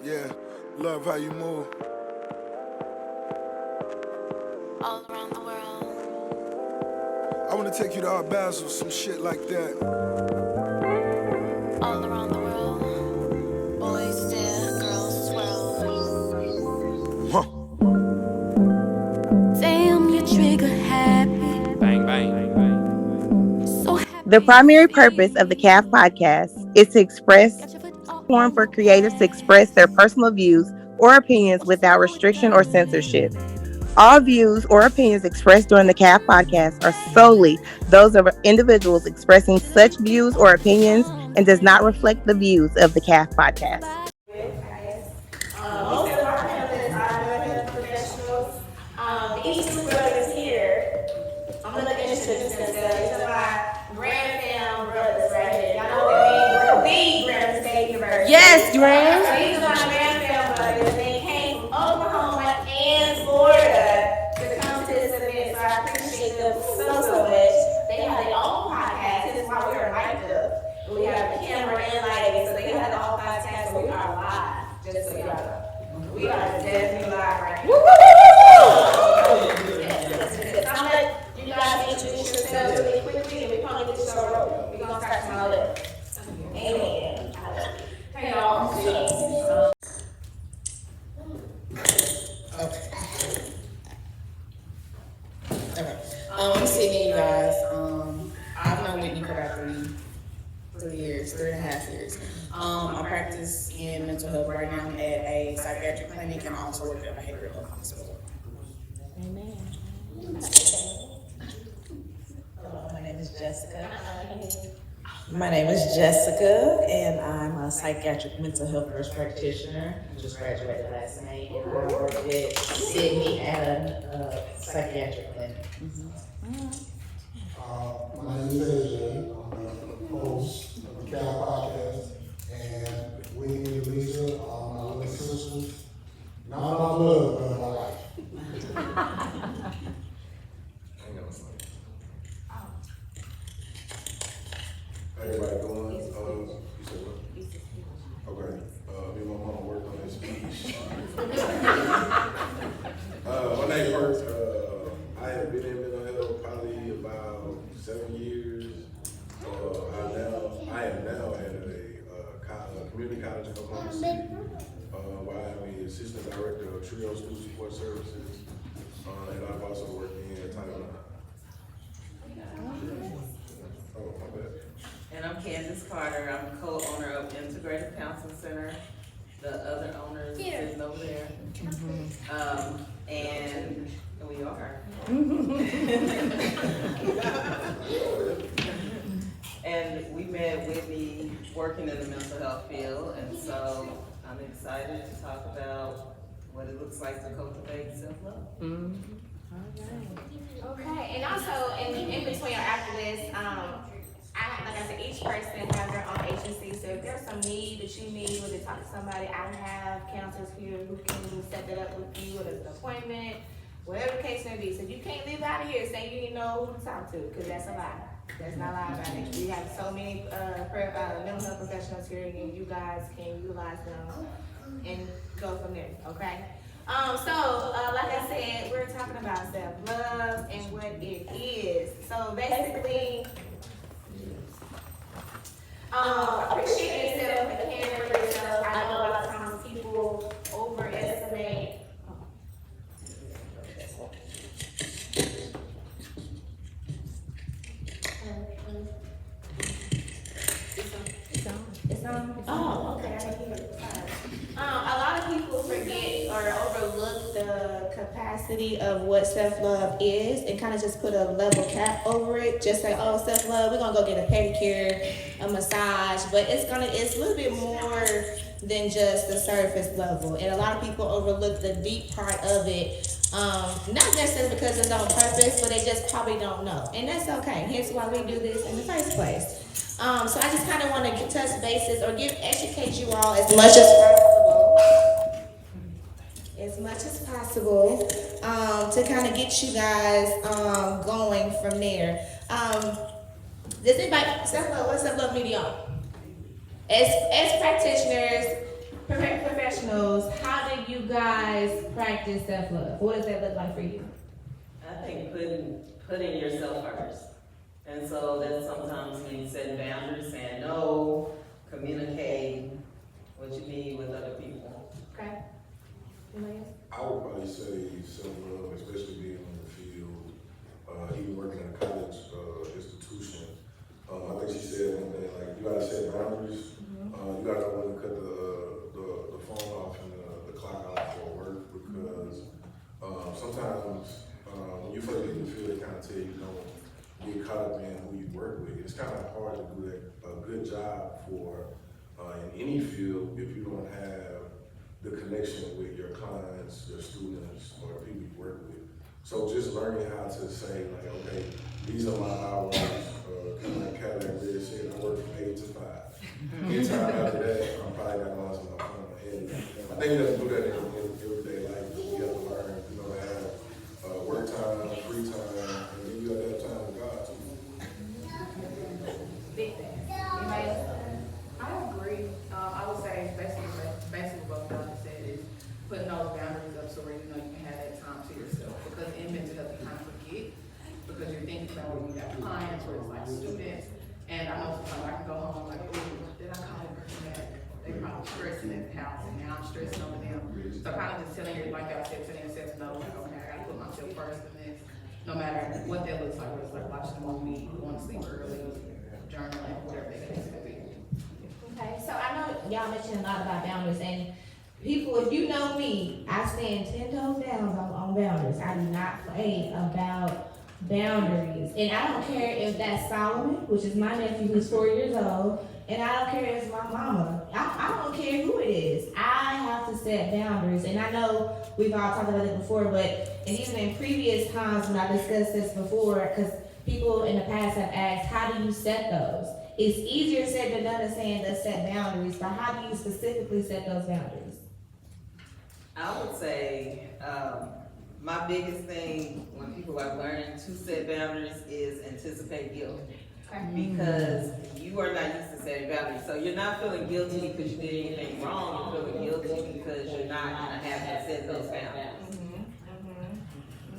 Yeah, love how you move. All around the world. I wanna take you to Art Basel, some shit like that. All around the world. Boys stare, girls swirl. Huh. Damn, you trigger happy. Bang, bang. So happy. The primary purpose of the CAF podcast is to express platform for creatives to express their personal views or opinions without restriction or censorship. All views or opinions expressed during the CAF podcast are solely those of individuals expressing such views or opinions and does not reflect the views of the CAF podcast. Most of our panelists are mental health professionals. These two brothers here, I'm going to introduce themselves. These are my grandfam brothers right here. Y'all know what they mean? The Grand State University. Yes, Graham. So these are my grandfam brothers. They came from Oklahoma and Florida to come to this event, so I appreciate them so much. They have their own podcast. This is why we are mic'd up. We have the camera and lighting, so they have the all podcasts, so we are live. Just so y'all know. We are definitely live right now. Yes. I'm gonna let you guys introduce yourselves really quickly and we probably get the show rolling. We're gonna start from my left. Amen. Hey y'all. Okay. I'm Sydney, you guys. I've known Whitney for about 3.5 years. I practice in mental health right now at a psychiatric clinic and I also work at a behavioral health hospital. Amen. Hello, my name is Jessica. My name is Jessica, and I'm a psychiatric mental health nurse practitioner. I just graduated last night, and I work at Sydney at a psychiatric clinic. My name is AJ. I'm the host of the CAL podcast, and Whitney and Lisa are my little sisters. Not my blood, but my life. How everybody doing? You said what? Okay. Me and my mama worked on that speech. My name first. I have been in mental health probably about 7 years. I am now at a community college in Oklahoma City, where I am the assistant director of TRU Student Support Services, and I've also worked in Title IX. Oh, my bad. And I'm Candace Carter. I'm co-owner of Integrative Counseling Center. The other owner is sitting over there. And we are. And we met Whitney working in the mental health field, and so I'm excited to talk about what it looks like to cultivate self-love. Okay, and also in between or after this, like I said, each person has their own agency. So if there's some need that you need when to talk to somebody, I have counselors here who can set that up with you with an appointment, whatever the case may be. So you can't leave out of here saying you didn't know who to talk to, because that's a lie. That's not a lie about it. We have so many mental health professionals here, and you guys can utilize them and go from there. Okay. Like I said, we're talking about self-love and what it is. So basically, appreciate yourself and caring for yourself. I know a lot of times people overestimate. Oh, okay. A lot of people forget or overlook the capacity of what self-love is and kind of just put a level cap over it. Just say, oh, self-love, we're gonna go get a pedicure, a massage, but it's a little bit more than just the surface level. And a lot of people overlook the deep part of it. Not necessarily because it's on purpose, but they just probably don't know. And that's okay. Hence why we do this in the first place. So I just kind of want to touch bases or educate you all as much as possible, to kind of get you guys going from there. Does anybody self-love? What's self-love media? As practitioners, professionals, professionals, how do you guys practice self-love? What does that look like for you? I think putting yourself first. And so that sometimes means setting boundaries, saying no, communicating what you need with other people. Okay. Anybody else? I would probably say self-love, especially being in the field, even working in a college institution. I think she said one thing, like, you gotta set boundaries. You gotta know when to cut the phone off and the clock off for work, because sometimes when you first get in the field, they kind of tell you don't get caught up in who you work with. It's kind of hard to do a good job for in any field if you don't have the connection with your clients, your students, or people you work with. So just learning how to say, like, okay, these are my hours, kind of like Cadillac Red said, I work from 8 to 5. Anytime after that, I'm probably not going to answer my phone. And I think you have to do that in everyday life. You have to learn, to have work time, free time, and then you have to have time with God too. Big thing. Anybody else? I agree. I would say basically what Dr. said is putting those boundaries up so where you know you can have that time to yourself. Because in mental health, you kind of forget because you're thinking about when you got clients or it's like students. And I know sometimes I can go home like, oh, did I call that person back? They probably stressing at the house and now I'm stressing over them. So kind of just telling you, like y'all said, telling yourself no, like, okay, I gotta put myself first in this. No matter what that looks like, whether it's like watching a movie, going to sleep early, journaling, whatever that case may be. Okay, so I know y'all mentioned a lot about boundaries, and people, if you know me, I stand 10 toes down on boundaries. I do not play about boundaries. And I don't care if that's Solomon, which is my nephew who's 4 years old, and I don't care if it's my mama. I don't care who it is. I have to set boundaries. And I know we've all talked about it before, but and even in previous times when I discussed this before, because people in the past have asked, how do you set those? It's easier said than done saying let's set boundaries, but how do you specifically set those boundaries? I would say my biggest thing when people are learning to set boundaries is anticipate guilt. Because you are not used to setting boundaries. So you're not feeling guilty because you did anything wrong. You're feeling guilty because you're not going to have to set those boundaries.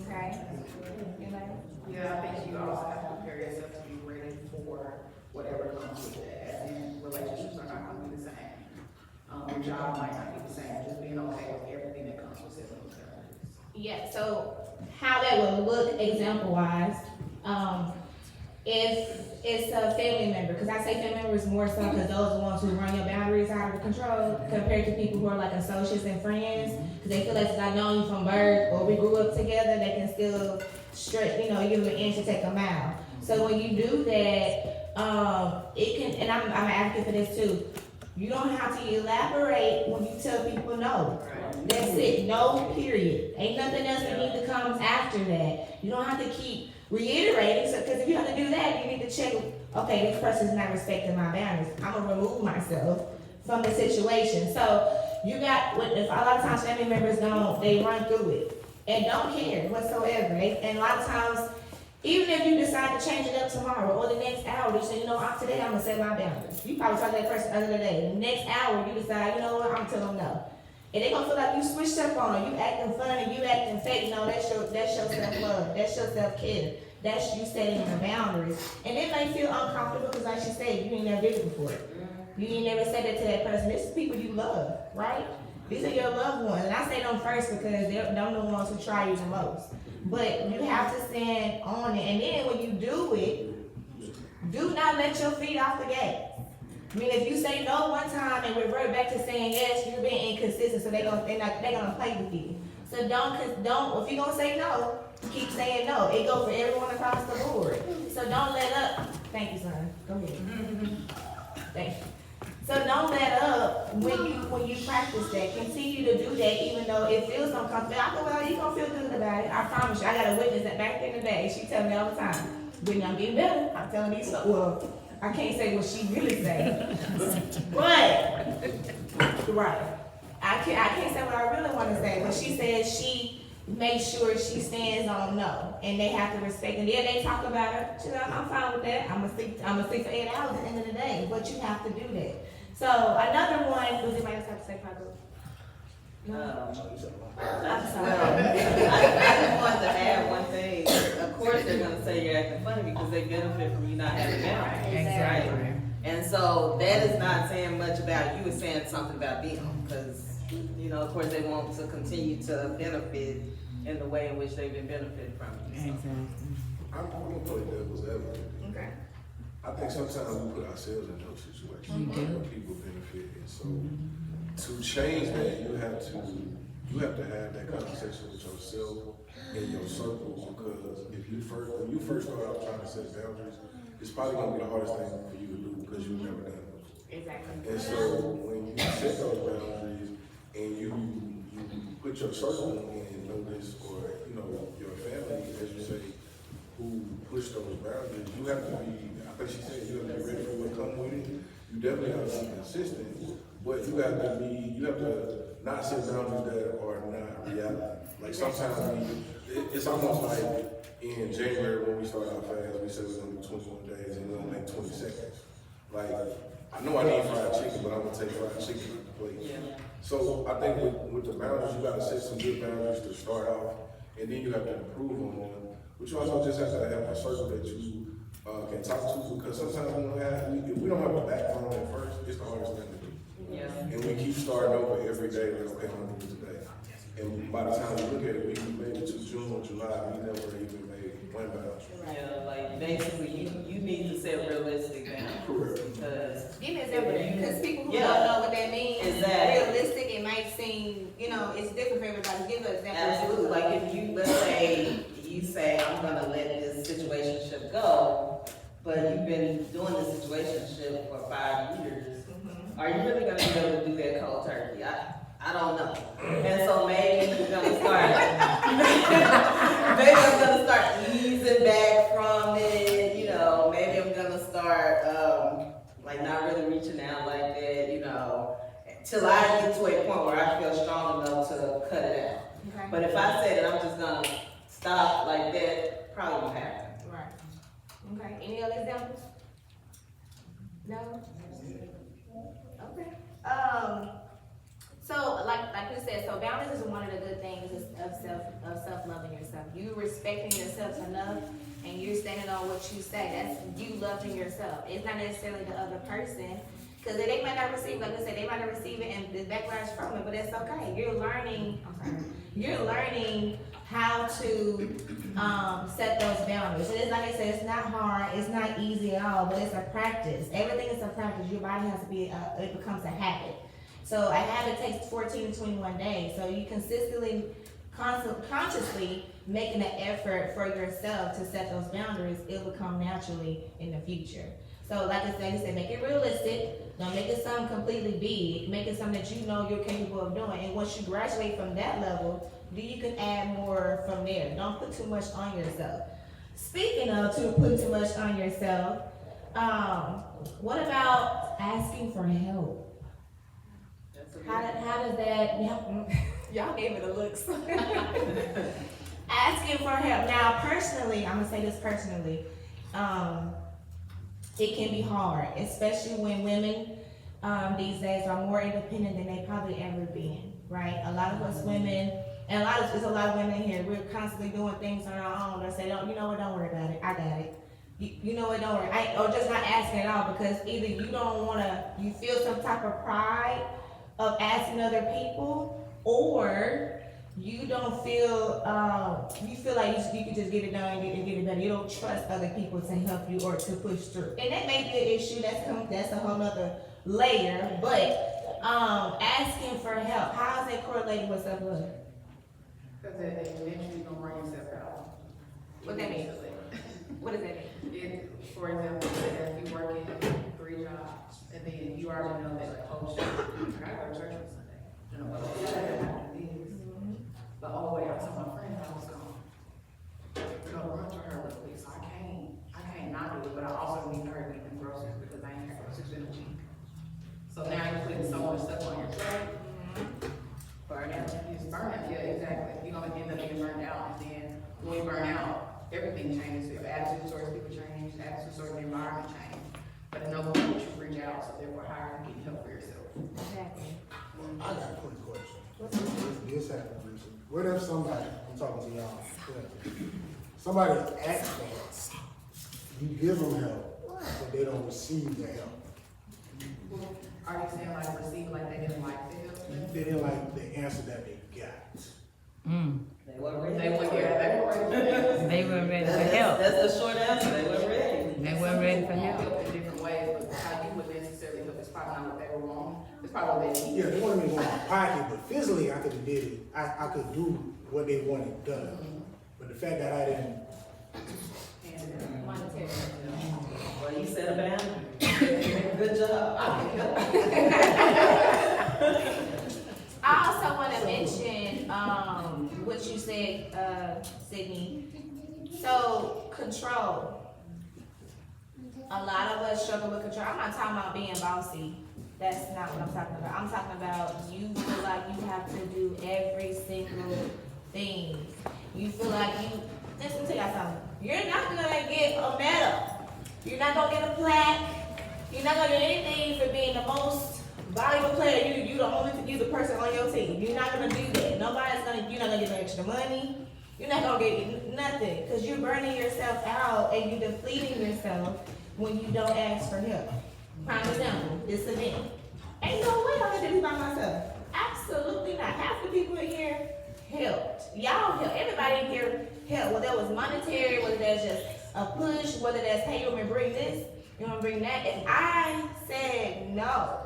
Okay. Yeah, I think you also have to prepare yourself to be ready for whatever comes with that. And relationships are not going to be the same. Your job might not be the same. Just being okay with everything that comes with setting those boundaries. Yeah, so how that would look example-wise, if it's a family member, because I say family members more so because those are the ones who run your boundaries out of control compared to people who are like associates and friends, because they feel like since I know you from birth or we grew up together, they can still stretch, give them an inch to take a mile. So when you do that, it can, and I'm an advocate for this too, you don't have to elaborate when you tell people no. That's it, no, period. Ain't nothing else that needs to come after that. You don't have to keep reiterating, because if you have to do that, you need to check, okay, this person's not respecting my boundaries. I'm gonna remove myself from the situation. So you got, if a lot of times family members they run through it and don't care whatsoever. And a lot of times, even if you decide to change it up tomorrow or the next hour, you say, today I'm gonna set my boundaries. You probably talked to that person the other day. The next hour, you decide, I'm telling them no. And they gonna feel like you switched up on them. You acting funny, you acting fake. That's your self-love. That's your self-care. That's you setting your boundaries. And it may feel uncomfortable because like she said, you ain't never did it before. You ain't never said that to that person. This is people you love, right? These are your loved ones. And I say them first because they're the ones who try you the most. But you have to stand on it. And then when you do it, do not let your feet off the gas. I mean, if you say no one time and revert back to saying yes, you're being inconsistent, so they're gonna play with you. So don't, if you're gonna say no, keep saying no. It goes for everyone across the board. So don't let up. Thank you, son. Go ahead. Thank you. So don't let up when you practice that. Continue to do that even though it feels uncomfortable. I go, well, you're gonna feel good about it. I promise you. I got a witness that back in the day, she tell me all the time, Whitney, I'm getting better. I'm telling you so. Well, I can't say what she really said. But right. I can't say what I really want to say, but she said she makes sure she stands on no, and they have to respect. And then they talk about her. She's like, I'm fine with that. I'm gonna stick for 8 hours at the end of the day, but you have to do that. So another one was it might have to say Paco. No. Well, I just wanted to add one thing. Of course, they're gonna say you're acting funny because they benefit from you not having boundaries. Exactly. Right? And so that is not saying much about you, it's saying something about them, because, you know, of course, they want to continue to benefit in the way in which they've been benefited from you. So. I'm gonna play devil's advocate. Okay. I think sometimes we put ourselves in those situations where people benefit, and so to change that, you have to have that conversation with yourself in your circle, because when you first start out trying to set boundaries, it's probably gonna be the hardest thing for you to do because you've never done it before. Exactly. And so when you set those boundaries and you put your circle in notice, or you know your family, as you say, who push those boundaries, you have to be. I think she said you have to be ready for what comes with it. You definitely have to be consistent, but you have to not set boundaries that are not reality. Like sometimes it's almost like in January when we start our fast, we said we're gonna do 21 days and we're gonna make 20 seconds. Like, I know I need fried chicken, but I'm gonna take fried chicken off the plate. Yeah. So I think with the boundaries, you gotta set some good boundaries to start off, and then you have to improve on them. But you also just have to have a circle that you can talk to, because sometimes if we don't have a backbone at first, it's the hardest thing to do. Yeah. And we keep starting over every day, like, okay, I'm gonna do it today. And by the time we look at it, we made it to June or July, we never even made one boundary. Yeah, like basically, you need to set realistic boundaries. Correct. Because Give me an example, because people who Yeah. don't know what that means, Exactly. realistic, it might seem, you know, it's different for everybody. Give an example. absolutely, like if you, let's say, you say, I'm gonna let this situationship go, but you've been doing this situationship for 5 years, are you really gonna be able to do that cold turkey? I don't know. And so maybe you're gonna start, maybe I'm gonna start easing back from it, you know, maybe I'm gonna start, like not really reaching out like that, you know, till I get to a point where I feel strong enough to cut it out. Okay. But if I say that I'm just gonna stop like that, probably won't happen. Right. Okay, any other examples? No? Okay. So like we said, so boundaries is one of the good things of self-loving yourself. You respecting yourself enough and you're standing on what you say. That's you loving yourself. It's not necessarily the other person. Because they might not receive, like I said, they might not receive it and the backlash from it, but that's okay. You're learning how to set those boundaries. And it's like I said, it's not hard, it's not easy at all, but it's a practice. Everything is a practice. Your body has to be, it becomes a habit. So a habit takes 14 to 21 days. So you consistently, consciously making an effort for yourself to set those boundaries, it'll become naturally in the future. So like I said, make it realistic. Don't make it something completely big. Make it something that you know you're capable of doing. And once you graduate from that level, then you can add more from there. Don't put too much on yourself. Speaking of putting too much on yourself, what about asking for help? How does that, y'all gave it a look. Asking for help. Now, personally, I'm gonna say this personally, it can be hard, especially when women these days are more independent than they probably ever been, right? A lot of us women, and there's a lot of women in here, we're constantly doing things on our own. They say, you know what, don't worry about it, I got it. You know what, don't worry. Or just not asking at all, because either you don't wanna, you feel some type of pride of asking other people, or you don't feel, you feel like you can just get it done and get it done. You don't trust other people to help you or to push through. And that may be an issue, that's a whole nother layer, but asking for help, how is that correlating with self-love? Because eventually you're gonna bring yourself out. What that mean? What does that mean? For example, if you work in 3 jobs, and then you already know that, like, oh shit, I gotta go to church on Sunday. You know, but oh wait, I told my friend I was gonna run to her real quick, so I can't not do it, but I also need her to get them groceries because I ain't had groceries in a week. So now you're putting so much stuff on your plate. Burnout. It's burnout, yeah, exactly. You're gonna end up getting burned out, and then when you burn out, everything changes. Your attitude towards people change, attitude towards the environment change. But no one wants you to reach out, so therefore hire and get help for yourself. Exactly. I got a quick question. second, Lisa. What if somebody, I'm talking to y'all, somebody asks for help, you give them help, but they don't receive the help. Are you saying like receive, like they didn't like the help? They didn't like the answer that they got. They weren't ready. They weren't ready. They weren't ready for help. That's the short answer, they weren't ready. They weren't ready for help. Help in different ways, but how you would necessarily help is probably not what they were wrong. It's probably what they need. Yeah, they wanted me to go in my pocket, but physically I could have did it. I could do what they wanted done. But the fact that I didn't, Monetary. Well, you set a boundary. Good job. I also want to mention, what you said, Sydney. So, control. A lot of us struggle with control. I'm not talking about being bossy. That's not what I'm talking about. I'm talking about you feel like you have to do every single thing. You feel like listen to y'all something. You're not gonna get a medal. You're not gonna get a plaque. You're not gonna get anything for being the most valuable player. You the person on your team. You're not gonna do that. You're not gonna get no extra money. You're not gonna get nothing because you're burning yourself out and you're depleting yourself when you don't ask for help. Prime example, this event. Ain't no way I'm gonna do this by myself. Absolutely not. Half the people in here helped. Y'all helped. Everybody in here helped. Whether it was monetary, whether that's just a push, whether that's, hey, you want me to bring this, you want to bring that. If I said no,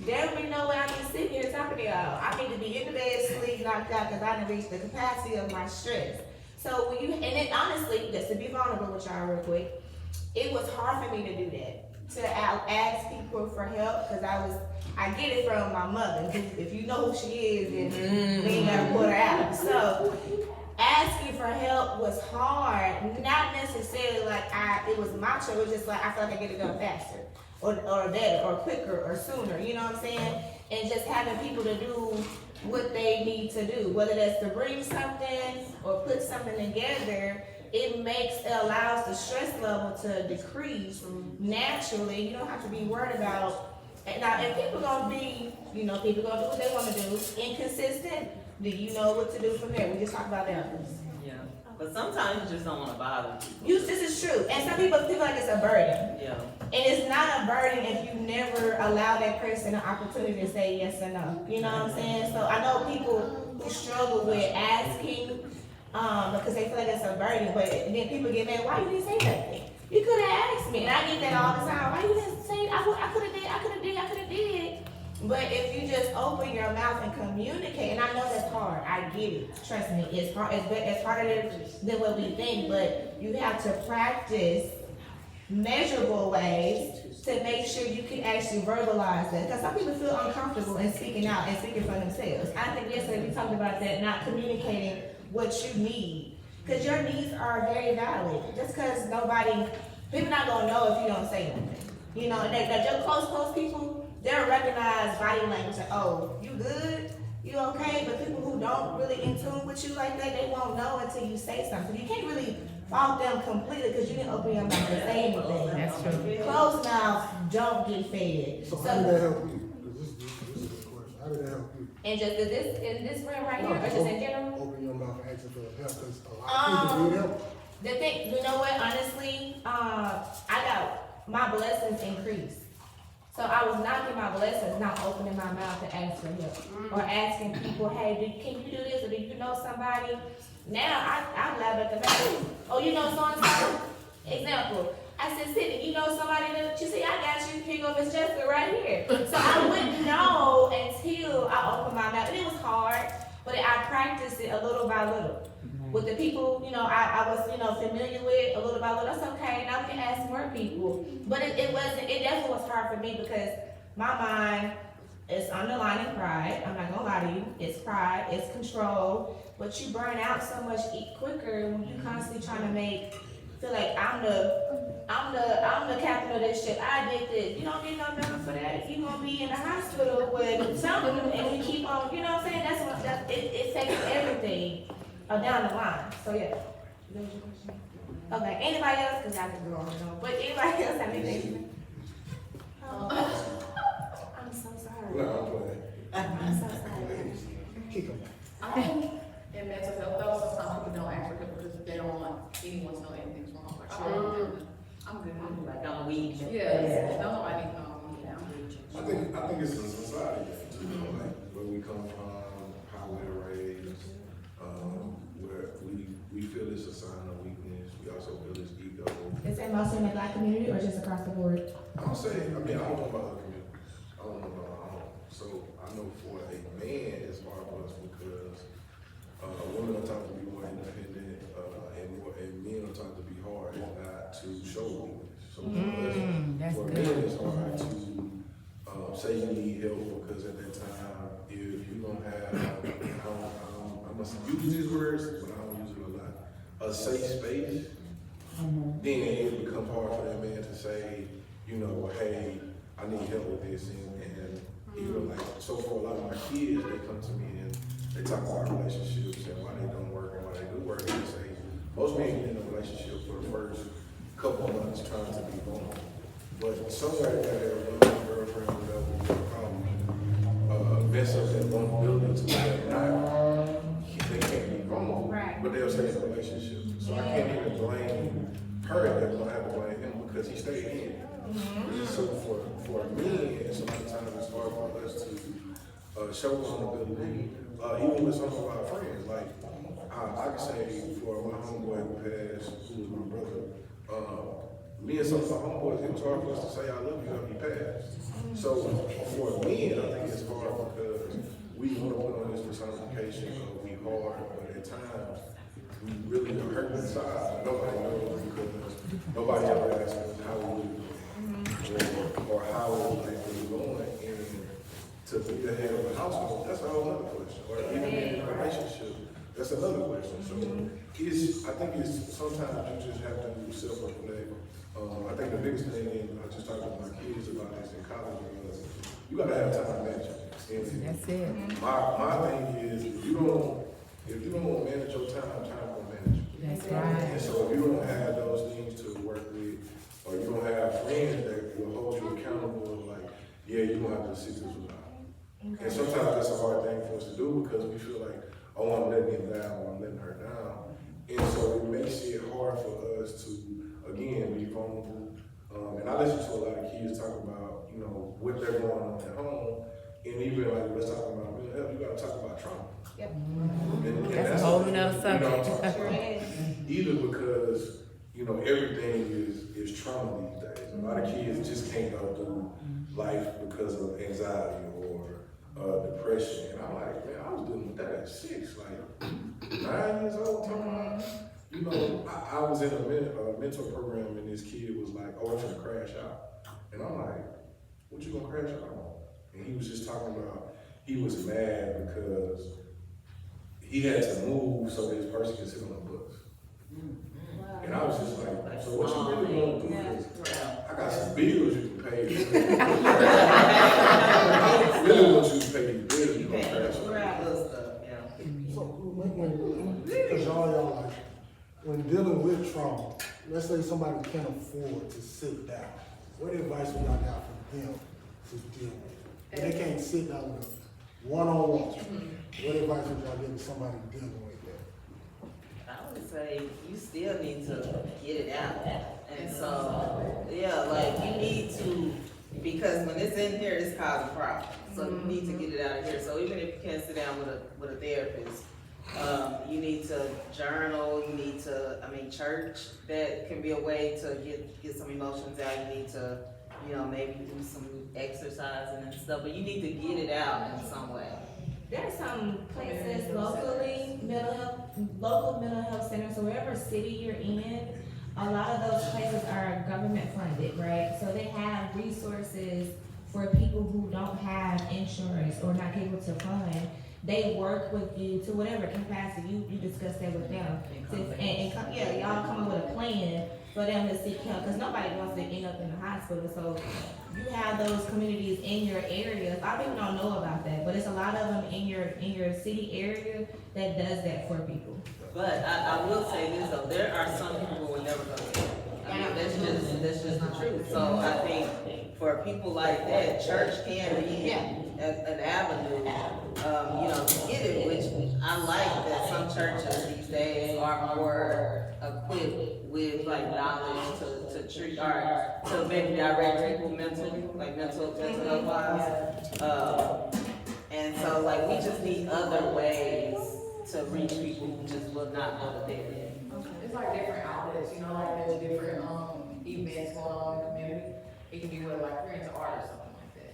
there would be no way I can sit here talking to y'all. I need to be in the bed, sleep, knocked out, because I didn't reach the capacity of my stress. So when and then honestly, just to be vulnerable with y'all real quick, it was hard for me to do that. To ask people for help, because I get it from my mother. If you know who she is, then we ain't gotta put her out. So asking for help was hard, not necessarily like it was my choice, it was just like I feel like I get it done faster, or better, or quicker, or sooner, you know what I'm saying? And just having people to do what they need to do, whether that's to bring something or put something together, it allows the stress level to decrease naturally. You don't have to be worried about, now if people gonna be, people gonna do what they wanna do, inconsistent, do you know what to do from there? We just talked about that. Yeah, but sometimes you just don't wanna bother people. This is true, and some people feel like it's a burden. Yeah. And it's not a burden if you never allow that person an opportunity to say yes or no. You know what I'm saying? So I know people who struggle with asking, because they feel like it's a burden, but then people get mad, why you didn't say nothing? You could have asked me, and I get that all the time. Why you didn't say, I could have did. But if you just open your mouth and communicate, and I know that's hard, I get it, trust me, it's hard, it's harder than what we think, but you have to practice measurable ways to make sure you can actually verbalize that. Because some people feel uncomfortable in speaking out and speaking for themselves. I think yesterday we talked about that, not communicating what you need. Because your needs are very valid. Just because people not gonna know if you don't say nothing. And your close people, they'll recognize body language like, oh, you good? You okay? But people who don't really in tune with you like that, they won't know until you say something. You can't really fault them completely because you didn't open your mouth to say anything. That's true. Closed mouths don't get fed. so how did that help you? 'Cause this is a good question. How did that help you? And just in this room right here, or just in general? Open your mouth and asking for help, because a lot of people need help. The thing, you know what, honestly, my blessings increased. So I was knocking my blessings, not opening my mouth to ask for help. Or asking people, hey, can you do this, or do you know somebody? Now, I laugh at the fact, oh, you know so-and-so? Example, I said, Sydney, you know somebody that, you see, I got you, here you go, Miss Jessica, right here. So I wouldn't know until I opened my mouth, and it was hard, but I practiced it a little by little. With the people, I was, familiar with a little by little, that's okay, now we can ask more people. But it definitely was hard for me because my mind is underlining pride, I'm not gonna lie to you, it's pride, it's control, but you burn out so much quicker when you constantly trying to feel like I'm the captain of this ship, I did this, you don't get no number for that, you gonna be in the hospital with something, and we keep on, you know what I'm saying, it affects everything. Down the line. So yeah. Okay. Anybody else? Because I could go on and on. But anybody else have anything? I'm so sorry. No, I'm playing. I'm so sorry. Kick them. I'm In mental health, though, sometimes people don't ask for help because they don't want anyone to know anything's wrong. Like, I'm good. Like I'm weak. Yeah, no, I need to know I'm good. I'm good. I think it's a society thing too, you know, like where we come from, how we're raised, where we feel it's a sign of weakness. We also feel it's ego. Is that mostly in the Black community or just across the board? I'm saying, I mean, I don't know about other communities. I don't know about our own. So I know for a man, it's hard for us because women are taught to be more independent, and men are taught to be hard and not to show weakness. So that's for good. men, it's hard to say you need help because at that time, if you don't have, I must use these words, but I don't use it a lot, a safe space, then it becomes hard for that man to say, you know, hey, I need help with this, and even like, so for a lot of my kids, they come to me and they talk about relationships and why they don't work and why they do work, and they say, most men get in a relationship for the first couple of months trying to be vulnerable, but somewhere there, girlfriend, whatever, mess up that vulnerability to where they can't be vulnerable, but they'll stay in a relationship. So I can't even blame her, I'm gonna have to blame him because he stayed in. So for me, it's a lot of times it's hard for us to show vulnerability, even with some of our friends. Like I can say for my homeboy who passed, who was my brother, me and some of my homeboys, it was hard for us to say I love you after he passed. So for men, I think it's hard because we want to put on this personification of we hard, but at times we really are hurt inside. Nobody knows because nobody ever asks us how we live or how like we're going. And to be the head of a household, that's a whole other question. Or even in a relationship, that's another question. So I think it's sometimes you just have to self-reflect. I think the biggest thing, and I just talked to my kids about this in college, was you gotta have time management. That's it. My thing is if you don't manage your time will manage you. That's right. And so if you don't have those things to work with, or you don't have friends that will hold you accountable, like, yeah, you're gonna have to sit this one out. And sometimes that's a hard thing for us to do because we feel like, oh, I'm letting him down, or I'm letting her down. And so it makes it hard for us to, again, be vulnerable. And I listen to a lot of kids talk about, you know, what they're going on at home. And even like, let's talk about mental health, you gotta talk about trauma. Yep. And That's a whole nother you know, subject. either because, you know, everything is trauma these days. A lot of kids just can't go through life because of anxiety or depression. And I'm like, man, I was dealing with that at 6, like 9 years old, talking about, you know, I was in a mentor program and this kid was like, oh, I'm gonna crash out. And I'm like, what you gonna crash out on? And he was just talking about, he was mad because he had to move so this person could sit on the bus. And I was just like, so what you really want to do is, I got some bills you can pay. I really want you to pay these bills, you gonna crash out. So because y'all like, when dealing with trauma, let's say somebody can't afford to sit down, what advice would y'all got for them to deal with? When they can't sit down with a one-on-one, what advice would y'all give to somebody dealing with that? I would say you still need to get it out. And so, yeah, like you need to, because when it's in here, it's causing problems. So you need to get it out of here. So even if you can't sit down with a therapist, you need to journal, you need to, church, that can be a way to get some emotions out. You need to, maybe do some exercising and stuff, but you need to get it out in some way. There are some places locally, local mental health centers, so wherever city you're in, a lot of those places are government funded, right? So they have resources for people who don't have insurance or not able to fund. They work with you to whatever capacity, you discuss that with them. Y'all come up with a plan for them to seek help, because nobody wants to end up in the hospital. So you have those communities in your area. A lot of people don't know about that, but it's a lot of them in your city area that does that for people. But I will say this though, there are some people who will never go there. That's just the truth. So I think for people like that, church can be an avenue, to get it, which I like that some churches these days are more equipped with like knowledge to treat or to maybe direct people mentally, like mental health wise. And so like we just need other ways to reach people who just will not go to therapy. It's like different outlets, you know, like there's different, events going on in the community. It can be whether like you're into art or something like that.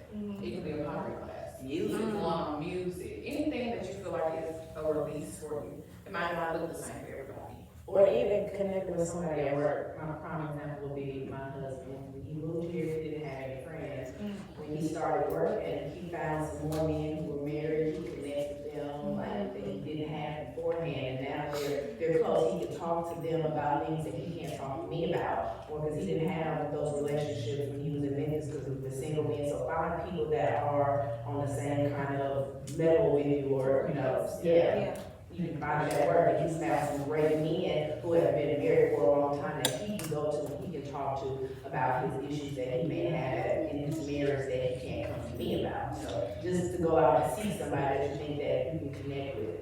It can be a pottery class. Music, anything that you feel like is a release for you. It might not look the same for everybody. Or even connecting with somebody at work. My prime example would be my husband. When he moved here, he didn't have any friends. When he started working, he found some more men who were married. He connected with them like that he didn't have beforehand. And now they're close. He can talk to them about things that he can't talk to me about. Or because he didn't have those relationships when he was in Memphis because he was single men. So find people that are on the same kind of level with you or, you know, you can find it at work, and he's found some great men who have been married for a long time that he can go to and he can talk to about his issues that he may have in his marriage that he can't come to me about. So just to go out and see somebody that you think that you can connect with.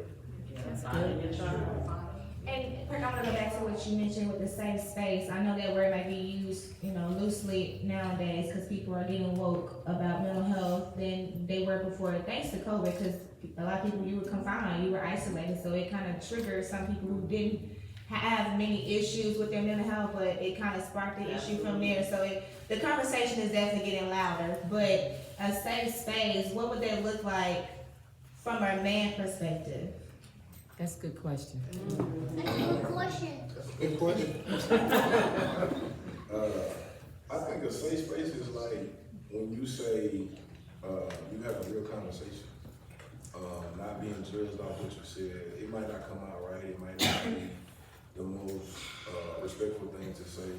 And I'm gonna go back to what you mentioned with the safe space. I know that word might be used, you know, loosely nowadays because people are getting woke about mental health than they were before, thanks to COVID, because a lot of people, you were confined, you were isolated, so it kind of triggered some people who didn't have many issues with their mental health, but it kind of sparked the issue from there. So the conversation is definitely getting louder, but a safe space, what would that look like from a man perspective? That's a good question. Good question. I think a safe space is like when you say you have a real conversation, not being judged off what you said. It might not come out right. It might not be the most respectful thing to say.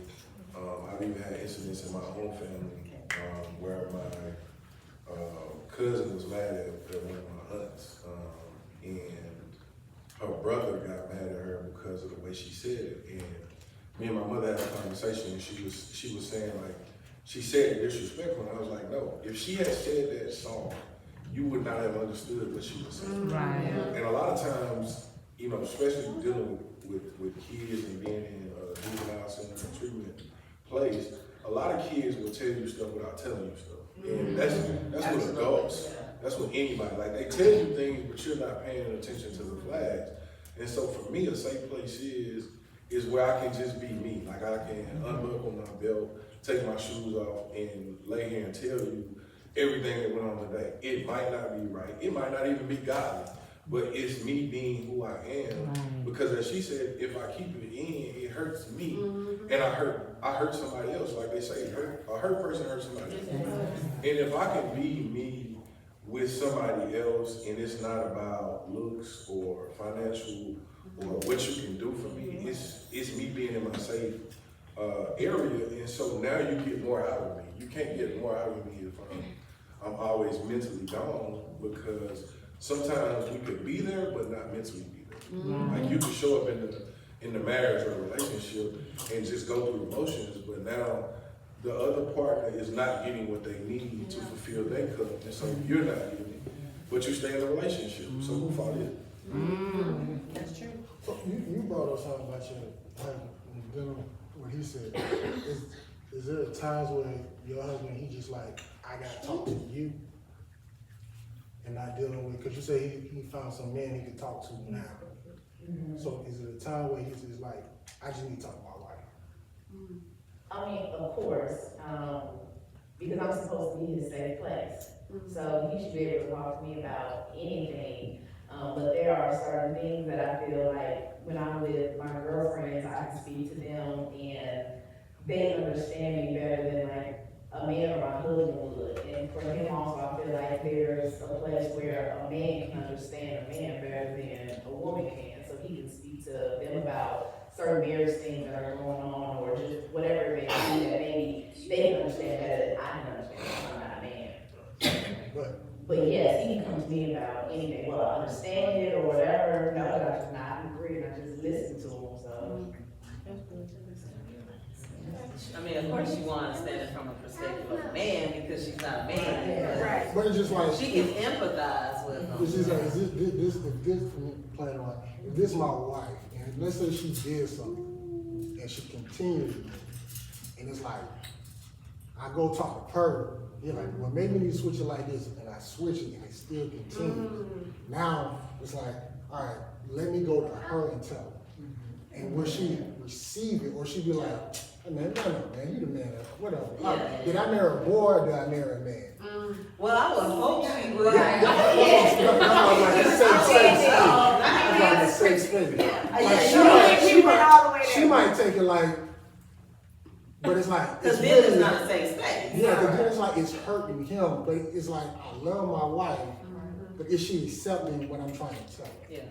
I've even had incidents in my own family where my cousin was mad at one of my aunts, and her brother got mad at her because of the way she said it. And me and my mother had a conversation, and she was saying like, she said it disrespectful, and I was like, no, if she had said that song, you would not have understood what she was saying. Right. And a lot of times, you know, especially dealing with kids and being in a juvenile center and treatment place, a lot of kids will tell you stuff without telling you stuff. And that's what adults, that's what anybody, like they tell you things, but you're not paying attention to the flags. And so for me, a safe place is where I can just be me. Like I can unbuckle my belt, take my shoes off, and lay here and tell you everything that went on today. It might not be right. It might not even be godly, but it's me being who I am. Right. Because as she said, if I keep it in, it hurts me, and I hurt somebody else. Like they say, a hurt person hurts somebody else. And if I can be me with somebody else, and it's not about looks or financial or what you can do for me, it's me being in my safe area. And so now you get more out of me. You can't get more out of me if I'm always mentally gone, because sometimes we could be there but not mentally be there. Like you could show up in the marriage or relationship and just go through emotions, but now the other partner is not getting what they need to fulfill their cup, and so you're not getting it, but you stay in a relationship. So who fought it? That's true. So you brought up something about your, what he said. Is there times where your husband, he just like, I gotta talk to you and not dealing with, because you say he found some man he can talk to now. So is it a time where he's just like, I just need to talk to my wife? I mean, of course, because I'm supposed to be his safe place. So he should be able to talk to me about anything. But there are certain things that I feel like when I'm with my girlfriends, I can speak to them and they understand me better than like a man or my husband would. And for him also, I feel like there's a place where a man can understand a man better than a woman can. So he can speak to them about certain various things that are going on, or just whatever it may be that maybe they can understand better than I can understand, because I'm not a man. But yes, he can come to me about anything, well, I understand it or whatever, no, I just not agree, and I just listen to him, so. I mean, of course you want to stand it from a perspective of a man because she's not a man. Right. But it's just like, She can empathize with them. it's just like, is if this, playing around, if this my wife, and let's say she did something, and she continued to do it, and it's like, I go talk to her, you're like, well, maybe we need to switch it like this, and I switch it, and it still continues. Now, it's like, all right, let me go to her and tell her. And will she receive it, or she be like, hey man, no, man, you the man, whatever. Yeah. Did I marry a boy, or did I marry a man? Well, I would hope she would. That's why I like the safe space. Like, she might take it like, but it's like, it's Because then it's really, not a safe space. yeah, because then it's like, it's hurting him, but it's like, I love my wife, but is she accepting what I'm trying to tell her? Yeah.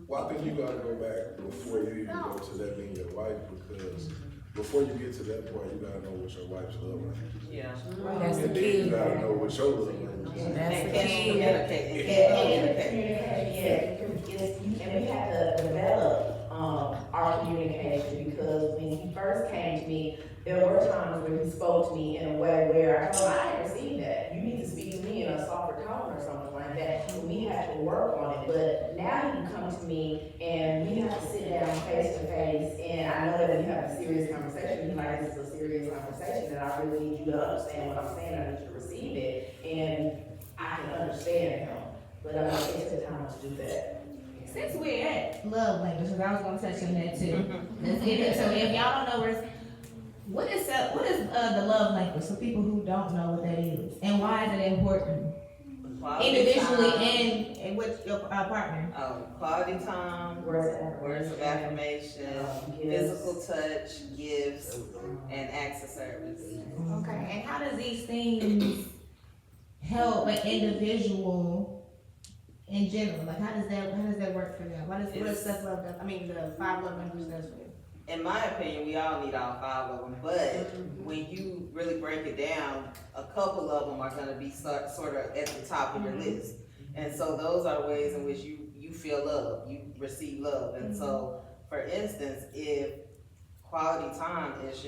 Well, I think you gotta go back before you even go to that being your wife, because before you get to that point, you gotta know what your wife's love language is. Yeah. That's the And then you key. gotta know what your love language is. That's And the can she key. communicate? And can she communicate? And we have to develop, our communication, because when he first came to me, there were times when he spoke to me in a way where I told him, I didn't receive that. You need to speak to me in a softer tone or something like that. And we had to work on it, but now he can come to me and we have to sit down face to face, and I know that we have a serious conversation. He's like, this is a serious conversation, and I really need you to understand what I'm saying. I need you to receive it, and I can understand him, but I'm gonna take the time to do that. Since we're at love language, I was gonna touch on that too. Let's get it. So if y'all don't know what is the love language for people who don't know what that is, and why is it important individually and with your partner? Quality time, words of affirmation, physical touch, gifts, and acts of service. Okay, and how does these things help an individual in general? Like how does that work for them? What is self love? I mean, the 5 love languages does for you. In my opinion, we all need all 5 of them, but when you really break it down, a couple of them are gonna be sort of at the top of your list. And so those are ways in which you feel love, you receive love. And so, for instance, if quality time is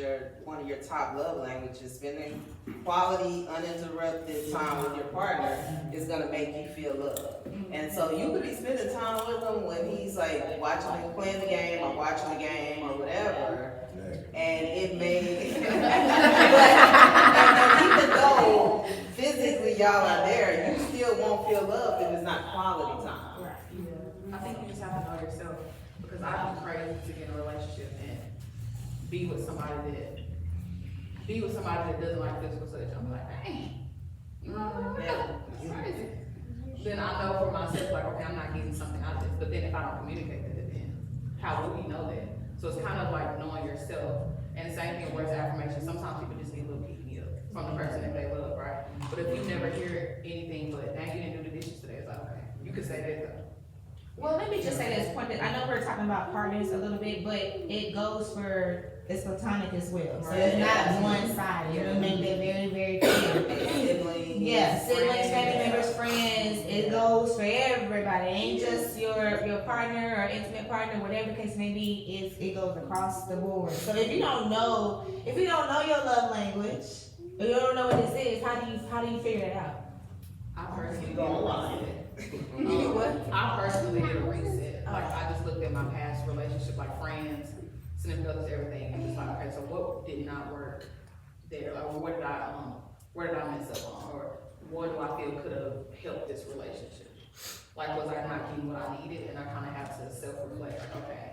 one of your top love languages, spending quality, uninterrupted time with your partner is gonna make you feel love. And so you could be spending time with him when he's like playing the game or watching the game or whatever, and it may, and even though physically y'all are there, you still won't feel love if it's not quality time. Right. I think you just have to know yourself, because I'd be crazy to get in a relationship and be with somebody that doesn't like physical touch. I'm like, dang, that's crazy. Then I know for myself, like, okay, I'm not getting something out of this. But then if I don't communicate that, then how will we know that? So it's kind of like knowing yourself. And the same thing with words of affirmation. Sometimes people just need a little pick me up from the person that they love, right? But if you never hear anything but, dang, you didn't do the dishes today, it's like, okay, you could say that though. Well, let me just say this point that I know we're talking about partners a little bit, but it goes for, it's platonic as well. So it's not one-sided, you know, make that very, very clear. Siblings. Yeah, siblings, family members, friends, it goes for everybody. It ain't just your partner or intimate partner, whatever the case may be, it goes across the board. So if you don't know your love language, or you don't know what this is, how do you figure it out? I personally Go online. You know what? I personally did a reset. Like, I just looked at my past relationship, like friends, significant others, everything, and just like, okay, so what did not work there? Like, where did I mess up on? Or what do I feel could have helped this relationship? Like, was I not getting what I needed? And I kind of have to self-reflect, like, okay,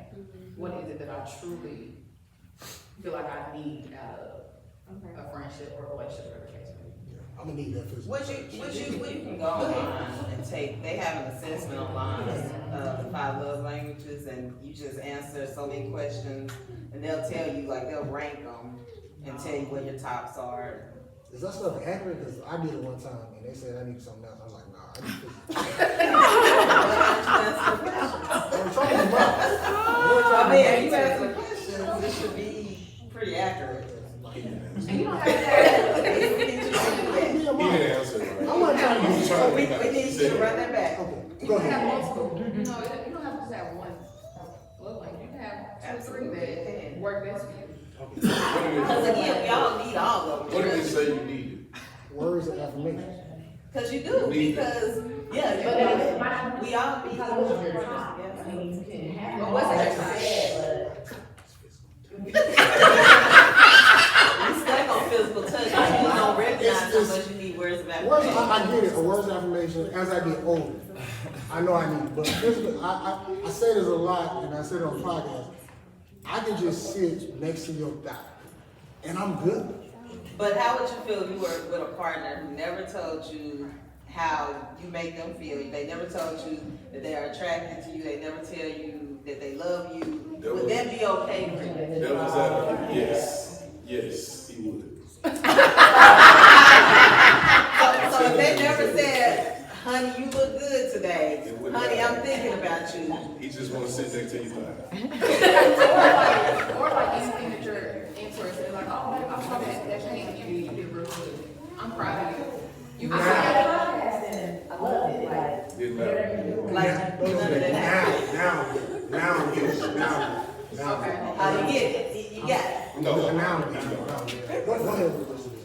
what is it that I truly feel like I need out of a friendship or a relationship, whatever the case may be? I'm gonna need that physical. You can go online and they have an assessment online of the 5 love languages, and you just answer so many questions, and they'll tell you, like, they'll rank them and tell you what your tops are. Is that stuff accurate? Because I did it one time and they said I need something else. I was like, nah, I need physical. I'm trying to I mean, if you ask the questions, this should be pretty accurate. And you don't have to He didn't answer it right. I'm not trying to use We need you to run that back. Okay, You go can have ahead. multiple, you don't have to just have one love language. You can have 2 or 3 that work best for you. Because again, we all need all of them. What did it say you needed? Words of affirmation. Because you do, because, yeah, we all need But them. what's that? We stuck on physical touch, but you don't recognize how much you need words of Words, affirmation. I get it, a words of affirmation, as I get older, I know I need it, but physical, I say this a lot, and I say it on podcasts, I can just sit next to your thigh, and I'm good. But how would you feel if you were with a partner who never told you how you make them feel? They never told you that they are attracted to you, they never tell you that they love you. Would that be okay for you? That was that. Yes, yes, he would. So if they never said, honey, you look good today, honey, I'm thinking about you. He just want to sit next to you. Or like anything that you're interested in, like, oh, I'm probably that painting you did real good. I'm proud of you. You can say that. I love it, like. Didn't matter. Like, none of that. Now, Okay. You get it, you got it. No. Go ahead with the rest of this.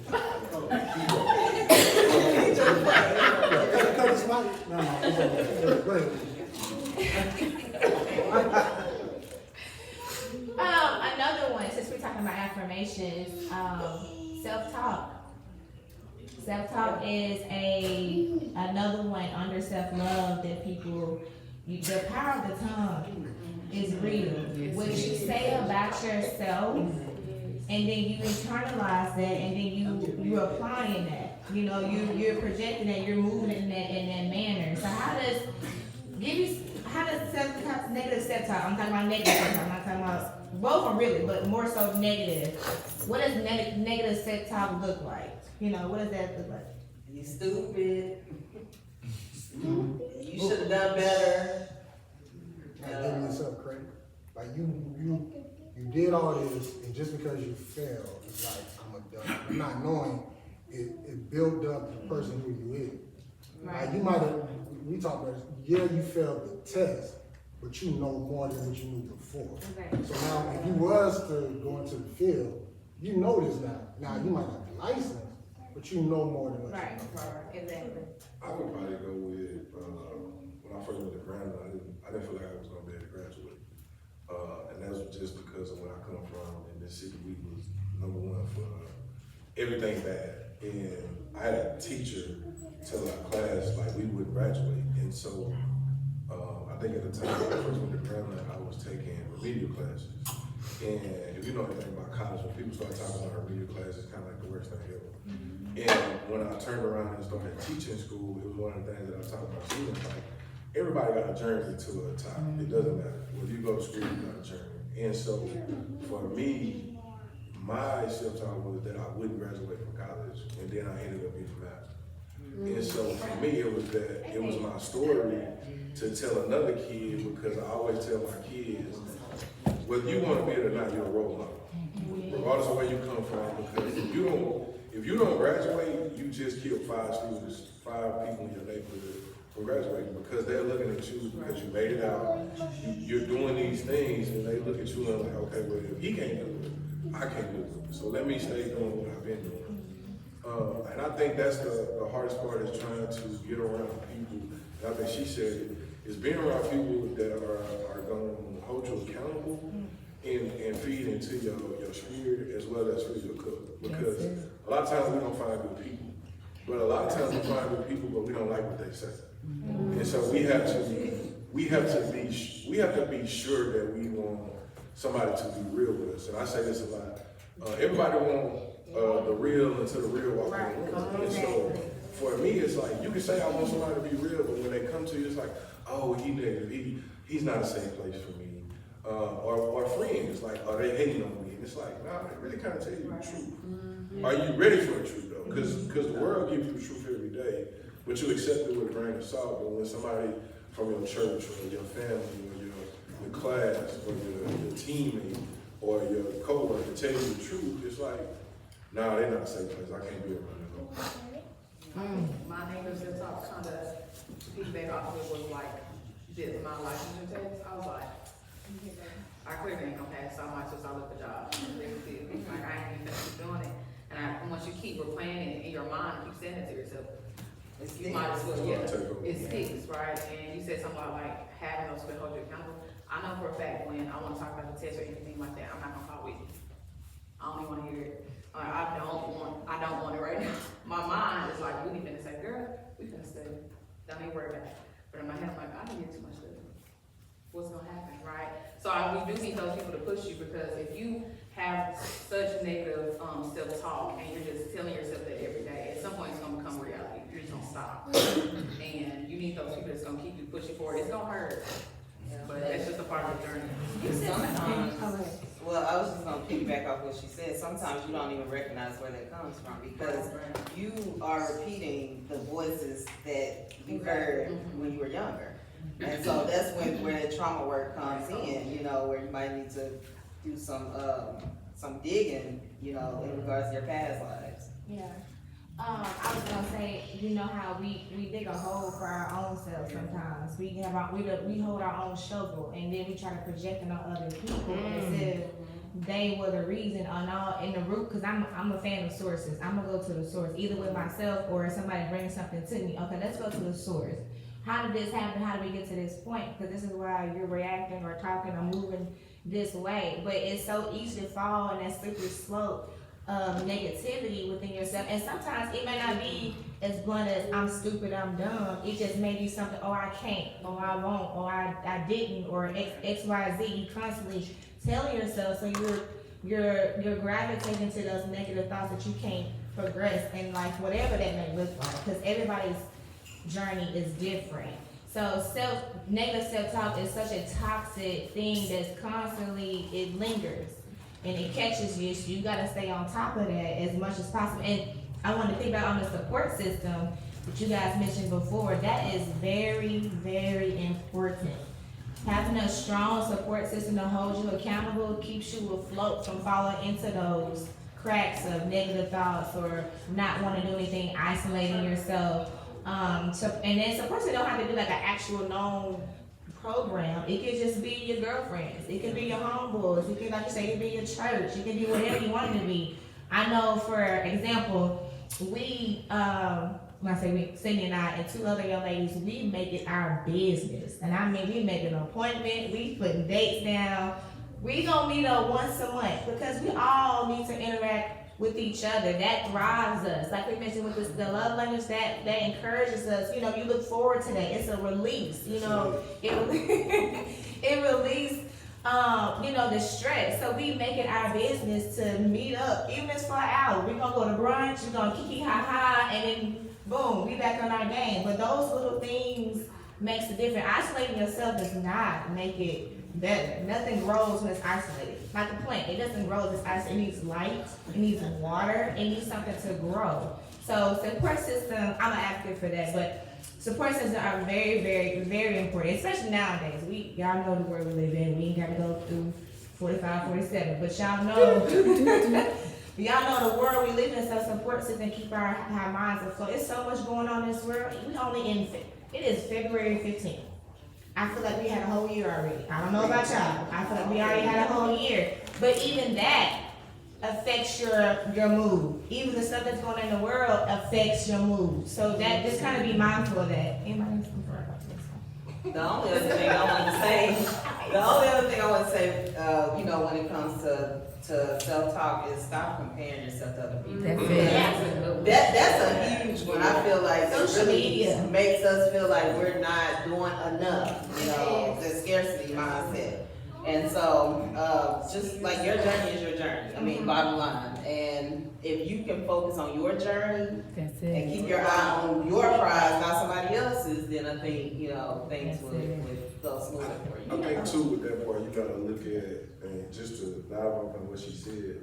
Cut this mic? No, it's okay. Go ahead. Another one, since we're talking about affirmations, self-talk. Self-talk is another one under self-love that people, the power of the tongue is real. What you say about yourself, and then you internalize that, and then you're applying that. You know, you're projecting that, you're moving in that manner. So how does self-talk, negative self-talk, I'm talking about negative self-talk, I'm not talking about, both are really, but more so negative. What does negative self-talk look like? You know, what does that look like? You stupid. You should have done better. Like giving yourself credit. Like you did all this, and just because you failed, it's like I'm a dumb. I'm not knowing it built up the person who you is. Right. Like you might have. We talked about this. Yeah, you failed the test, but you know more than what you knew before. Okay. So now, if you was to go into the field, you know this now. Now you might not be licensed, but you know more than what Right, you know. exactly. I would probably go with, when I first went to Grambling, I didn't feel like I was gonna be able to graduate. And that was just because of where I come from. In this city, we was #1 for everything bad. And I had a teacher tell our class, like, we wouldn't graduate. And so, I think at the time when I first went to Grambling, I was taking remedial classes. And if you know anything about college, when people start talking about remedial classes, it's kind of like the worst thing ever. And when I turned around and started teaching school, it was one of the things that I talked about students, like, everybody got a journey to a top. It doesn't matter. Whether you go to school, you got a journey. And so, for me, my self-talk was that I wouldn't graduate from college, and then I ended up getting master. And so, for me, it was my story to tell another kid, because I always tell my kids, whether you want to be it or not, you're a role model. Regardless of where you come from, because if you don't graduate, you just killed 5 people in your neighborhood from graduating, because they're looking at you because you made it out. You're doing these things, and they look at you and like, okay, well, if he can't do it, I can't do it. So let me stay doing what I've been doing. And I think that's the hardest part, is trying to get around people. And I think she said it, is being around people that are going to hold you accountable and feed into your spirit as well as feed your cup. Because a lot of times we don't find good people. But a lot of times we find good people, but we don't like what they say. And so we have to be sure that we want somebody to be real with us. And I say this a lot. Everybody wants the real until the real walk in the room. And so for me, it's like, you can say I want somebody to be real, but when they come to you, it's like, oh, he's not a safe place for me. Or friends, like, are they hating on me? And it's like, nah, they really kind of tell you the truth. Are you ready for the truth though? Because the world gives you the truth every day, but you accept it with a grain of salt. But when somebody from your church or your family or your class or your teammate or your coworker tell you the truth, it's like, nah, they're not a safe place. I can't be around them. My neighbors that talk kind of piggyback off of it was like, did my licensure test. I was like, I clearly ain't gonna pass, so I might as well start looking for jobs. Like, I ain't even gonna keep doing it. And once you keep replaying it in your mind, keep saying it to yourself. You might as well, it sticks, right? And you said something about like having those people hold you accountable. I know for a fact when I wanna talk about the test or anything like that, I'm not gonna call with you. I don't even wanna hear it. I don't want it right now. My mind is like, we finna say, girl, we finna study. Don't even worry about it. But in my head, I'm like, I didn't get too much study. What's gonna happen, right? So we do need those people to push you, because if you have such negative self-talk and you're just telling yourself that every day, at some point it's gonna become reality. You're just gonna stop. And you need those people that's gonna keep you pushing forward. It's gonna hurt, but that's just a part of the journey. Well, I was just gonna piggyback off what she said. Sometimes you don't even recognize where that comes from, because you are repeating the voices that you heard when you were younger. And so that's where the trauma work comes in, you know, where you might need to do some digging, you know, in regards to your past lives. Yeah. I was gonna say, you know how we dig a hole for our own selves sometimes. We hold our own shovel, and then we try to project it on other people as if they were the reason on all in the root. Cause I'm a fan of sources. I'm gonna go to the source, either with myself or somebody brings something to me. Okay, let's go to the source. How did this happen? How did we get to this point? Because this is why you're reacting or talking or moving this way. But it's so easy to fall in that slippery slope of negativity within yourself. And sometimes it may not be as blunt as I'm stupid, I'm dumb. It just may be something, oh, I can't, or I won't, or I didn't, or X, Y, Z. You constantly telling yourself, so you're gravitating to those negative thoughts that you can't progress in life, whatever that may look like. Because everybody's journey is different. So negative self-talk is such a toxic thing that's constantly, it lingers and it catches you, so you gotta stay on top of that as much as possible. And I want to think about on the support system that you guys mentioned before. That is very, very important. Having a strong support system to hold you accountable keeps you afloat from falling into those cracks of negative thoughts or not wanting to do anything, isolating yourself. And then support system don't have to be like an actual known program. It could just be your girlfriends. It could be your homeboys. It could, like you say, it could be your church. It could be whatever you want it to be. I know, for example, we, when I say we, Cindy and I and two other young ladies, we make it our business. And I mean, we make an appointment, we putting dates down. We gonna meet up once a month because we all need to interact with each other. That drives us. Like we mentioned with this, the love language, that encourages us. You know, you look forward to that. It's a release. You know, it releases, you know, the stress. So we make it our business to meet up, even if it's for an hour. We're gonna go to brunch. We're gonna kiki ha ha, and then boom, we back on our game. But those little things makes a difference. Isolating yourself does not make it better. Nothing grows when it's isolated. Like a plant, it doesn't grow if it's isolated. It needs light, it needs water, it needs something to grow. So support system, I'm an advocate for that, but support systems are very, very, very important, especially nowadays. Y'all know the world we live in. We ain't gotta go through 45, 47, but y'all know, y'all know the world we live in, so support system keep our minds afloat. It's so much going on in this world. We only in, it is February 15th. I feel like we had a whole year already. I don't know about y'all. I feel like we already had a whole year. But even that affects your mood. Even the stuff that's going on in the world affects your mood. So that just kind of be mindful of that. Anybody? The only other thing I want to say, you know, when it comes to self-talk is stop comparing yourself to other people. That's a huge one. I feel like social media makes us feel like we're not doing enough, you know, the scarcity mindset. And so, just like your journey is your journey. I mean, bottom line. And if you can focus on your journey and keep your eye on your prize, not somebody else's, then I think, you know, things would go smoother for you. I think too with that part, you gotta look at, and just to dive off on what she said,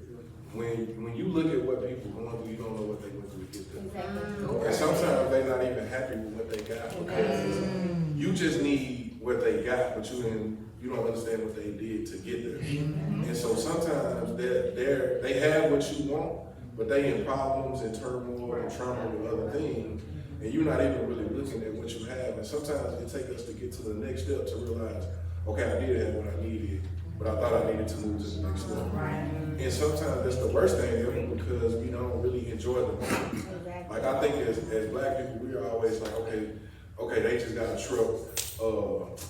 when you look at what people going through, you don't know what they went through to get there. Exactly. And sometimes they're not even happy with what they got because you just need what they got, but you don't understand what they did to get there. And so sometimes they have what you want, but they in problems and turmoil and trauma with other things, and you're not even really looking at what you have. And sometimes it takes us to get to the next step to realize, okay, I did have what I needed, but I thought I needed to move to the next level. And sometimes that's the worst thing ever because we don't really enjoy the moment. Like I think as black people, we are always like, okay, they just got a truck.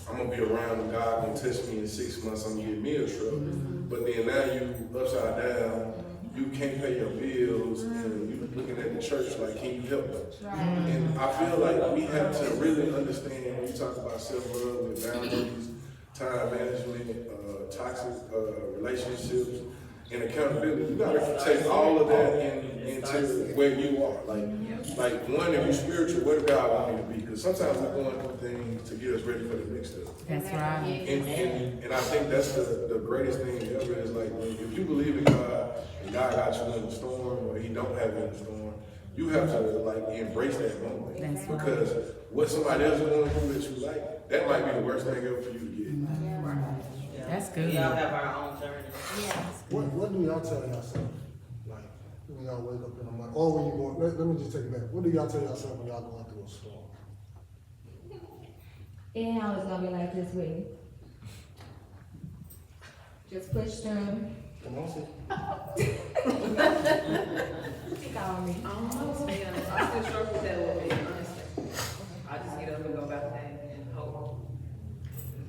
I'm gonna be around and God gonna touch me in 6 months, I'm gonna get me a truck. But then now you upside down, you can't pay your bills, and you looking at the church like, can you help us? And I feel like we have to really understand when you talk about self-love with boundaries, time management, toxic relationships, and accountability. You gotta take all of that into where you are. Like one, if you're spiritual, where do God want me to be? Because sometimes we're going through things to get us ready for the next step. That's right. And I think that's the greatest thing ever is like, if you believe in God, and God got you in the storm, or He don't have you in the storm, you have to like embrace that moment. That's right. Because what somebody else is going through that you like, that might be the worst thing ever for you to get. That's good. We all have our own journey. What do y'all tell yourself? Like, when y'all wake up in the morning, or when you go, let me just take it back. What do y'all tell yourself when y'all going through a storm? It ain't always gonna be like this with me. Just push through. Come on, see. Pick on me. I don't know, to be honest. I still struggle with that a little bit, honestly. I just get up and go about the day and hope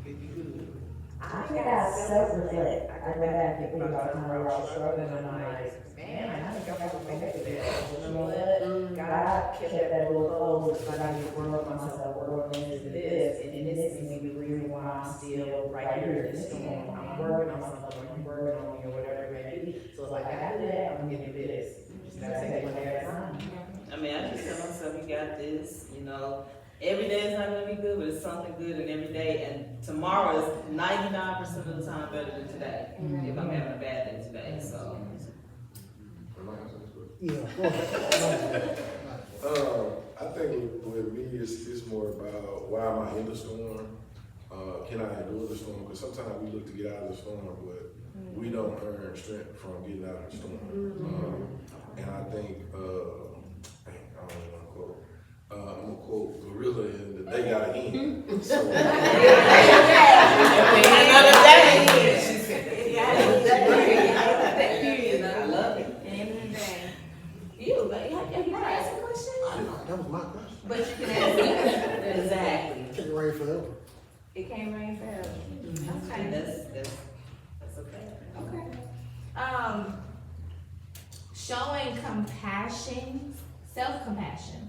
it'll be good. I think I self-reflect. I go back and think about the time where I was struggling, and I'm like, man, I think I was connected to that. You know what? God kept that little close because I need to work on myself, work into this, and this is maybe the reason why I'm still right here in this storm. I'm working on something, or I'm working on me, or whatever it may be. So it's like, I got to do that, I'm gonna get to this. Just gotta take it one day at a time. I mean, I just tell myself, you got this, you know. Every day is not gonna be good, but it's something good in every day. And tomorrow is 99% of the time better than today. If I'm having a bad day today, so. Yeah, go ahead. I think with me, it's more about why am I in the storm? Can I endure the storm? Because sometimes we look to get out of the storm, but we don't earn strength from getting out of the storm. And I think, I don't know what to quote. I'm gonna quote Gorilla in the They Gotta End. So, Another day. I love it. You, like, have you asked a question? That was my question. But you can ask me. Exactly. It can't rain forever. It can't rain forever. Okay. And that's okay. Okay. Showing compassion, self-compassion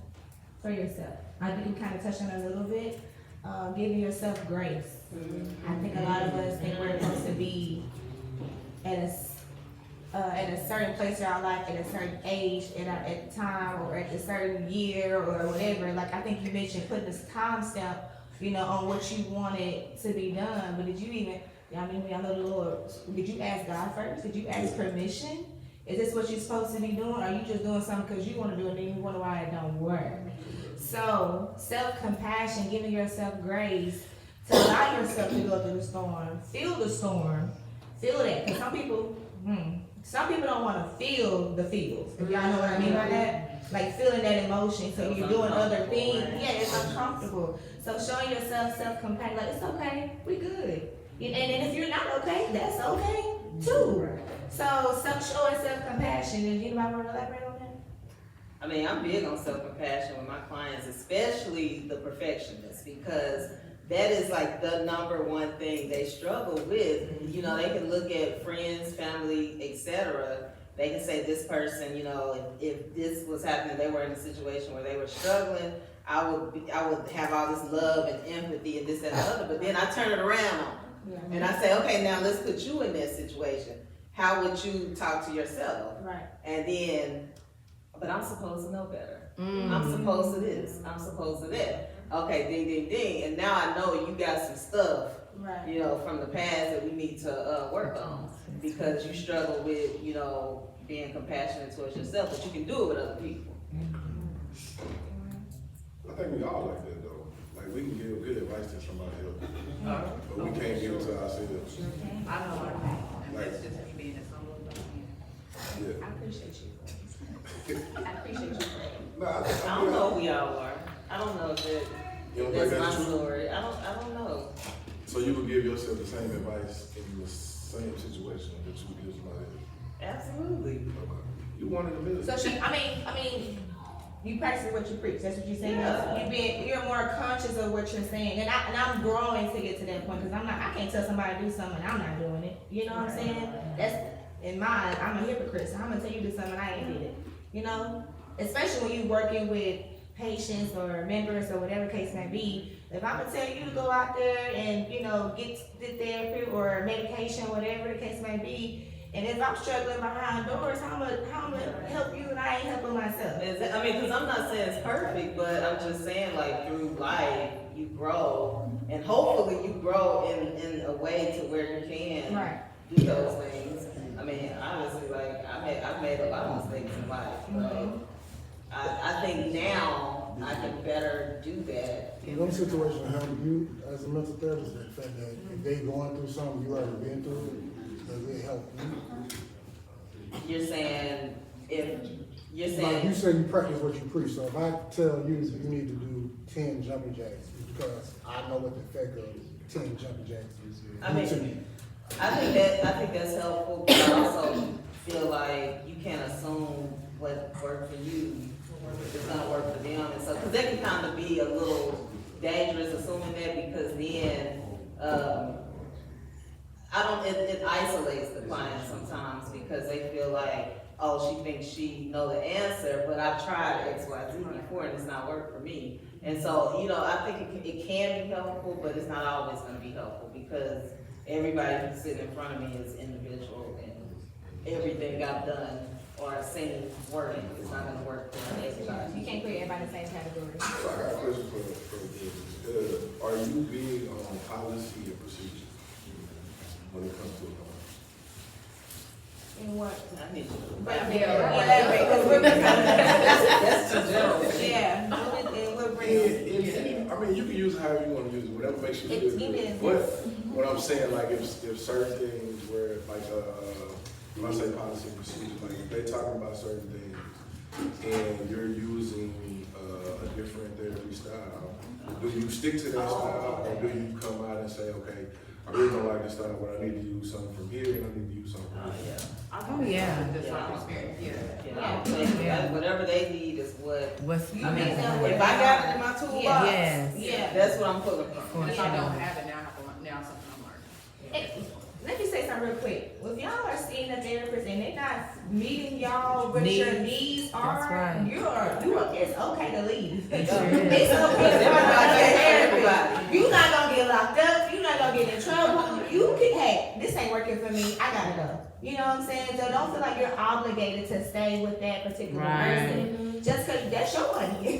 for yourself. I think we kind of touched on it a little bit. Giving yourself grace. I think a lot of us think we're supposed to be at a certain place in our life, at a certain age, at the time, or at a certain year, or whatever. Like I think you mentioned putting this time stamp, on what you wanted to be done. But did you even? I know the Lord. Did you ask God first? Did you ask permission? Is this what you're supposed to be doing? Or are you just doing something because you want to do it and you wonder why it don't work? So self-compassion, giving yourself grace to allow yourself to go through the storm, feel that. Because some people don't want to feel the feels. If y'all know what I mean by that, like feeling that emotion. So you're doing other things. Yeah, it's uncomfortable. So showing yourself self-compassion, like it's okay, we good. And if you're not okay, that's okay too. So showing self-compassion. Did anybody want to elaborate on that? I mean, I'm big on self-compassion with my clients, especially the perfectionists, because that is like the number one thing they struggle with. They can look at friends, family, etc. They can say this person, if this was happening, they were in a situation where they were struggling, I would have all this love and empathy and this and the other, but then I turn it around on them. And I say, okay, now let's put you in that situation. How would you talk to yourself? Right. And then, but I'm supposed to know better. I'm supposed to this. I'm supposed to that. Okay, ding, ding, ding. And now I know you got some stuff, Right. From the past that we need to work on, because you struggle with, being compassionate towards yourself, but you can do it with other people. I think we all like that though. Like we can give good advice to somebody else, but we can't give it to ourselves. I know what I mean. And that's just me being as humble as I can. Yeah. I appreciate you. I appreciate you. No, I don't know if we all are. I don't know if You don't that's think my that's true? story. I don't know. So you would give yourself the same advice in the same situation that you would give somebody else? Absolutely. Okay. You one in the middle. So I mean, you practice what you preach. That's what you're saying. Yeah. You're more conscious of what you're saying, and I'm growing to get to that point because I can't tell somebody to do something and I'm not doing it. You know what I'm saying? That's in mine. I'm a hypocrite. So I'm gonna tell you to do something I ain't did it. You know, especially when you're working with patients or members or whatever case may be. If I'm gonna tell you to go out there and get therapy or medication, whatever the case may be. And if I'm struggling behind doors, how am I help you and I ain't helping myself? I mean, because I'm not saying it's perfect, but I'm just saying, like, through life, you grow, and hopefully you grow in a way to where you can do those things. I mean, honestly, like, I've made a lot of mistakes in life, but I think now I can better do that. In those situations, help you as a mental therapist, the fact that if they going through something you already been through, does it help you? You're saying, Like you say you practice what you preach, so if I tell you you need to do 10 jumping jacks, because I know what the effect of 10 jumping jacks is. I mean, I think that's helpful, but I also feel like you can't assume what worked for you is gonna work for them, and so, because that can kind of be a little dangerous assuming that, because then, it isolates the client sometimes because they feel like, oh, she thinks she know the answer, but I've tried X, Y, Z before and it's not worked for me. And so, I think it can be helpful, but it's not always gonna be helpful because everybody who's sitting in front of me is individual and everything I've done or seen working is not gonna work for everybody. You can't put everybody in the same category. So I got a question for you. Are you big on policy and procedure when it comes to a client? In what? I need you. But That's too general. Yeah. And what brings? I mean, you can use it however you want to use it, whatever makes you feel It's good. even- But what I'm saying, like, if certain things where, like, when I say policy and procedure, like, if they talking about certain things and you're using a different therapy style, do you stick to that style or do you come out and say, okay, I really don't like this style, but I need to use something from here and I need to use something from here? Oh, yeah. That's my experience, I think that whatever they need is what. What's, You make them If I got it in my toolbox, Yes. that's what I'm pulling from. If I don't have it now, I have to learn, now something I'm learning. Let me say something real quick. If y'all are seeing a therapist and they're not meeting y'all what your needs are, That's right. it's okay to leave. It It's sure okay is. to therapy. You're not gonna get locked up. You're not gonna get in trouble. Hey, this ain't working for me. I gotta go. You know what I'm saying? So don't feel like you're obligated to stay with that particular person. Just cause that's your money.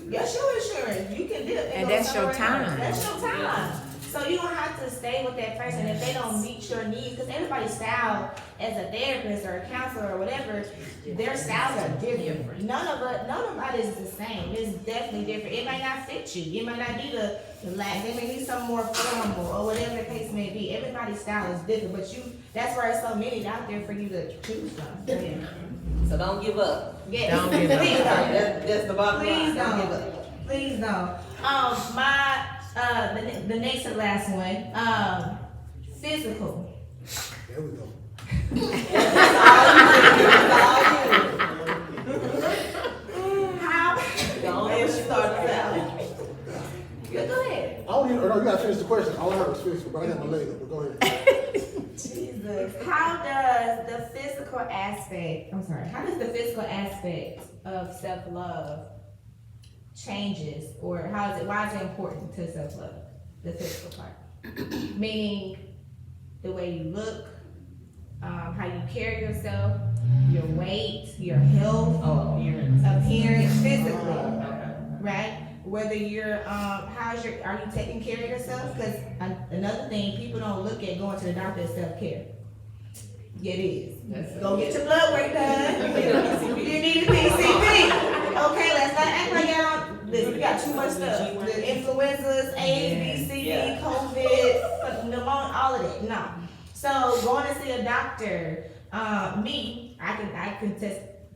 That's your insurance. You can live And that's your time. That's your time. So you don't have to stay with that person if they don't meet your needs, because everybody's style as a therapist or a counselor or whatever, their styles are different. None of it is the same. It's definitely different. It might not fit you. It might not be the last. They may need something more formal or whatever the case may be. Everybody's style is different, but that's why there's so many out there for you to choose from. So don't give up. Yes. Don't give up. Please don't. That's the bottom line. Please Don't give don't. up. Please don't. The next to last one, physical. There we go. How? Don't ever start this out. Go ahead. I don't even, no, you gotta finish the question. All I heard was physical, but I got my leg up, but go ahead. Jesus. How does the physical aspect of self-love changes, or why is it important to self-love, the physical part? Meaning the way you look, how you carry yourself, your weight, your health, appearance physically, right? Whether you're, are you taking care of yourself? Because another thing, people don't look at going to the doctor as self-care. Yeah, it is. Go get your blood work done. You need a PCP. Okay, let's not act like y'all we got too much stuff. The influenzas, AIDS, BCD, COVID, pneumonia, all of that. No. So going to see a doctor, I can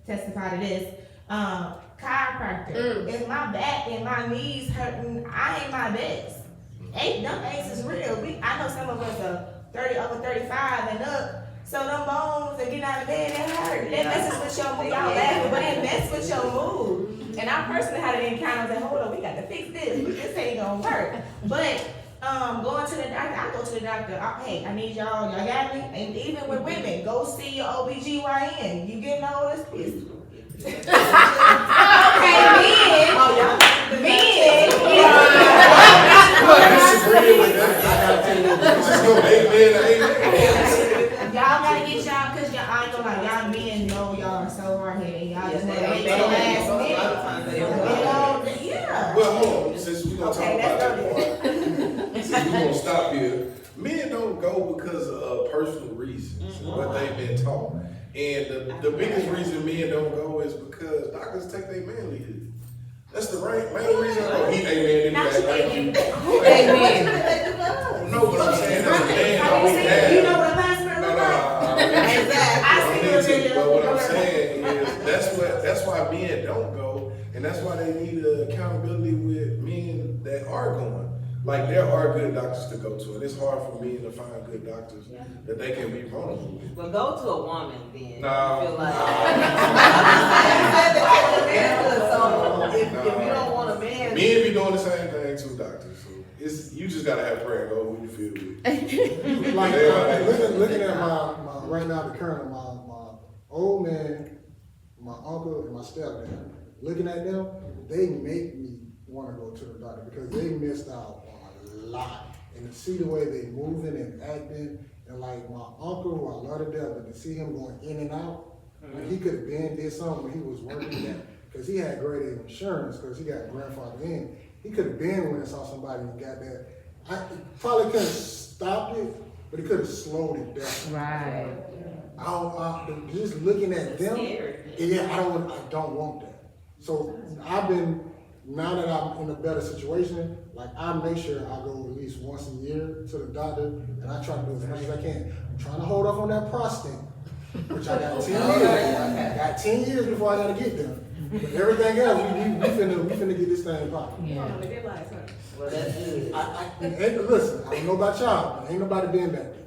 testify to this. Chiropractor. If my back and my knees hurting, I ain't my best. them aches is real. I know some of us are 30, over 35 and up. So them bones and getting out of bed, that hurt. That messes with your mood. Y'all laughing, but it messes with your mood. And I personally had an encounter that, hold on, we got to fix this. This ain't gonna work. But going to the doctor, I go to the doctor. Hey, I need y'all got me? And even with women, go see your OBGYN. You getting all this piece. Okay, men. Y'all gotta get y'all, cause y'all, I ain't gonna lie, y'all men know y'all are so hard-headed. Y'all just wanna wait till the last minute. Yeah. Well, hold on, since we gonna talk about that part, since we gonna stop here, men don't go because of personal reasons, what they've been taught. And the biggest reason men don't go is because doctors take their manlyhood. That's the main reason. Oh, he amen. Amen. No, but I'm saying that's a man always has. You know what a last minute look like? But what I'm saying is that's why men don't go, and that's why they need accountability with men that are going. Like there are good doctors to go to, and it's hard for men to find good doctors that they can be vulnerable with. Well, go to a woman then. No. I feel like if you don't want a man, Men be doing the same thing too, doctors. So you just gotta have prayer and go who you feel with. Like, looking at my right now, the current, my old man, my uncle, and my stepdad, looking at them, they make me want to go to the doctor because they missed out on a lot. And to see the way they moving and acting, and like my uncle, who I love to death, but to see him going in and out, when he could have did something when he was working at, because he had grade A insurance, because he got grandfathered in. He could have been when he saw somebody and got that. I probably couldn't stop it, but he could have slowed it down. Right. Just looking at them, yeah, I don't want that. So now that I'm in a better situation, like I make sure I go at least once a year to the doctor, and I try to do as much as I can. I'm trying to hold off on that prostate, which I got 10 years. I got 10 years before I gotta get there. But everything else, we finna get this thing popping. Yeah. well, that's good. Listen, I don't know about y'all, but ain't nobody been back there.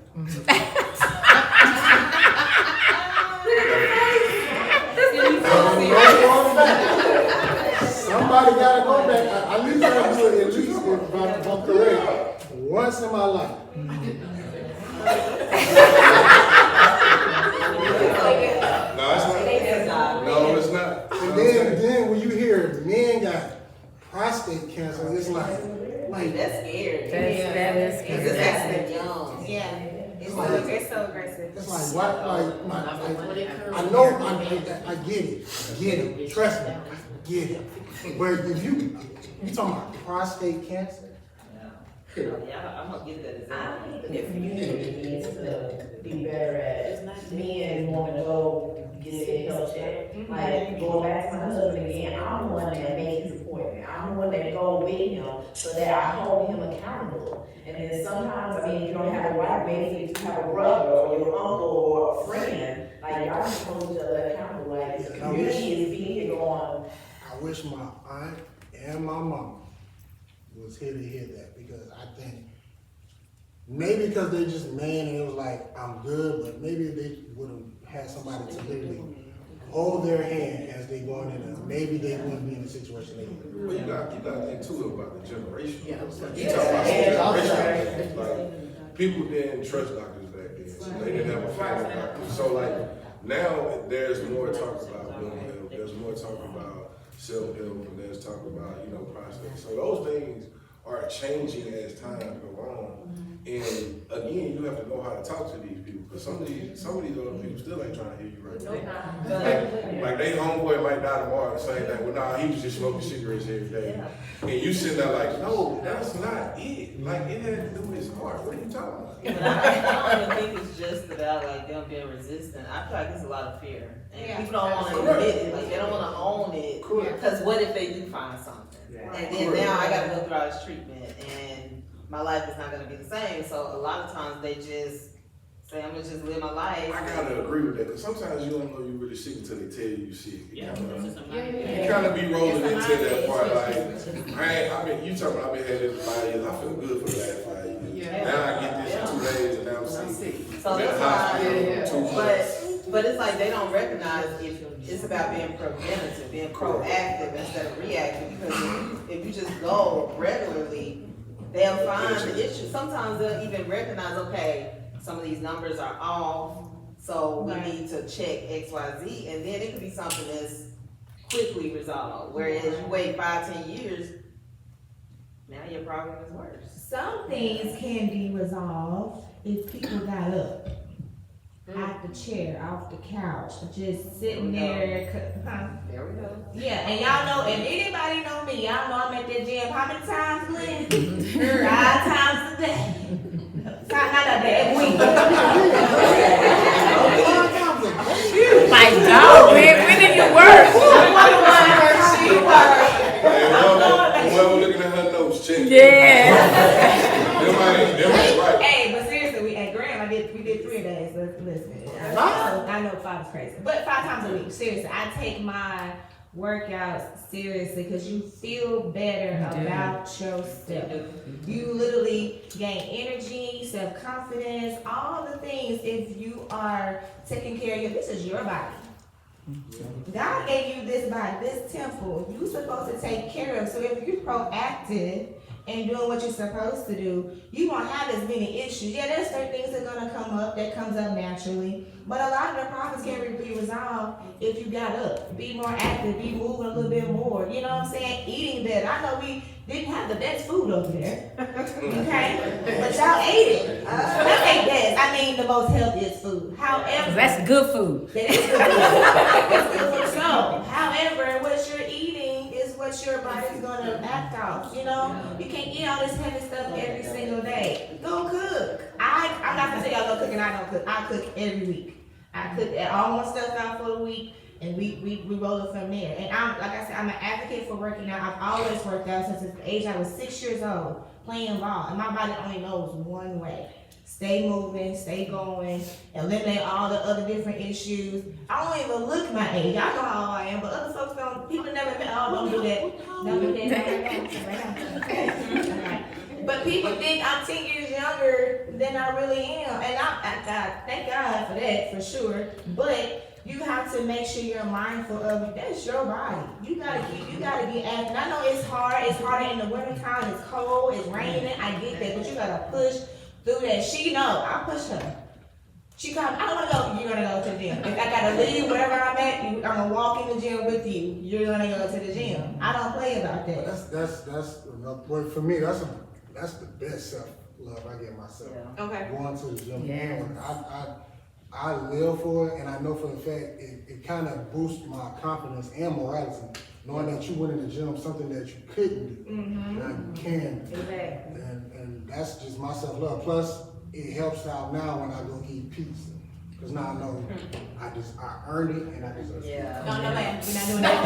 Somebody gotta go back. I at least gotta do it at least if I'm correct, once in my life. No, it's not. And then when you hear men got prostate cancer, it's like That's scary. That is Because scary. that's been young. Yeah. It's so aggressive. it's like what I know I get it. Trust me, I get it. But if you talking about prostate cancer, Yeah, I'm gonna get that. I think the community needs to be better at men want to go get their health check. Like, going back to my husband again, I'm the one that makes his appointment. I'm the one that go with him so that I hold him accountable. And then sometimes, I mean, you don't have a wife, maybe if you have a brother or your uncle or a friend, like, y'all can hold each other accountable. Like, the community is being going. I wish my aunt and my mom was here to hear that, because I think maybe because they just man and it was like I'm good, but maybe they would have had somebody to literally hold their hand as they going in, and maybe they wouldn't be in the situation they in. Well, you got to think too about the generation. Yeah. Like, you talk about generation. Like, people didn't trust doctors back then, so they didn't have a family doctor. So like now there's more talk about mental health, there's more talk about self-help, and there's talk about prostate. So those things are changing as time go on. And again, you have to know how to talk to these people, because some of these other people still ain't trying to hear you right now. Like they homeboy might die tomorrow, the same thing. Well, nah, he was just smoking cigarettes every day. And you sitting there like, no, that's not it. Like it had to do with his heart. What are you talking about? But I don't even think it's just about like them being resistant. I feel like it's a lot of fear, and people don't want to admit it. Like they don't want to own it. Because what if they do find something? And then now I got to go through all this treatment, and my life is not going to be the same. So a lot of times they just say I'm gonna just live my life. I gotta agree with that, because sometimes you don't know you really sick until they tell you sick. You Yeah. kind of be rolling into that part, like, you talking about I've been had it for 5 years, I feel good for the last 5 years. Yeah. Now I get this in 2 days and now I'm sick. So I'm in the that's why, hospital 2 months. but it's like they don't recognize if it's about being preventative, being proactive instead of reactive. Because if you just go regularly, they'll find the issue. Sometimes they'll even recognize, okay, some of these numbers are off, so we need to check X, Y, Z, and then it could be something that's quickly resolved. Whereas you wait 5-10 years, now your problem is worse. Some things can be resolved if people got up out the chair, off the couch, just sitting there. There we go. Yeah, and y'all know, if anybody know me, y'all know I'm at that gym how many times, Glenn? 5 times a day. Not a day, a week. My dog, when did you work? Whoever looking at her notes, check. Yeah. Them ain't right. Hey, but seriously, we at Graham, we did 3 days. Listen, I know 5 is crazy, but 5 times a week. Seriously, I take my workouts seriously because you feel better about yourself. You literally gain energy, self-confidence, all the things if you are taking care of you. This is your body. God gave you this body, this temple. You're supposed to take care of. So if you're proactive and doing what you're supposed to do, you won't have as many issues. Yeah, there's certain things that are gonna come up that comes up naturally, but a lot of the problems can be resolved if you got up, be more active, be moving a little bit more. You know what I'm saying? Eating better. I know we didn't have the best food over there, okay? But y'all ate it. That ain't best. I mean, the most healthiest food. However, That's good food. that is good food. It's good food. So, however, what you're eating is what your body's gonna act off. You know, you can't eat all this heavy stuff every single day. Go cook. I'm not gonna say y'all go cook and I don't cook. I cook every week. I cook all my stuff out for the week, and we roll it from there. And I'm, like I said, I'm an advocate for working out. I've always worked out since the age I was 6 years old, playing ball, and my body only knows one way: stay moving, stay going, eliminate all the other different issues. I don't even look my age. Y'all know how I am, but other folks don't. People never met. Oh, don't do that. Don't do that. But people think I'm 10 years younger than I really am, and I thank God for that, for sure. But you have to make sure you're mindful of that's your body. You gotta be active. I know it's hard. It's harder in the wintertime. It's cold. It's raining. I get that, but you gotta push through that. She know I push her. She come. I don't wanna go. You're gonna go to the gym. If I gotta leave wherever I'm at, I'm gonna walk in the gym with you. You're gonna go to the gym. I don't play about that. That's well, for me, that's the best self-love I get myself. Yeah. Okay. Going to the gym. Yeah. I live for it, and I know for a fact it kind of boosts my confidence and morality, knowing that you went in the gym, something that you couldn't do, now you can do. Exactly. And that's just my self-love. Plus, it helps out now when I go eat pizza. Because now I know I earned it and I deserve it. Yeah. No, ma'am. We're not doing that.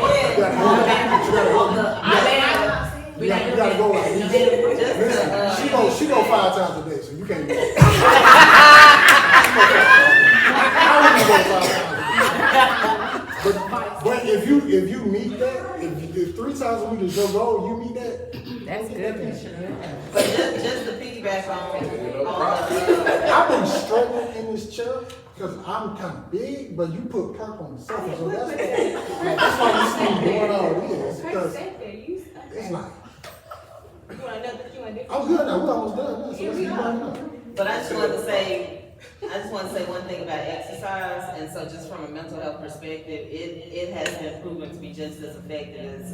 You gotta go out. Listen, she go 5 times a day, so you can't do it. But if you meet that, if 3 times a week is your goal, you meet that. That's good. But just to piggyback on I've been struggling in this chair because I'm kind of big, but you put perk on the sofa, so that's why you see me doing all this. Because it's like, I'm good now. We're almost done now, so let's keep going. But I just want to say one thing about exercise, and so just from a mental health perspective, it has been proven to be just as effective as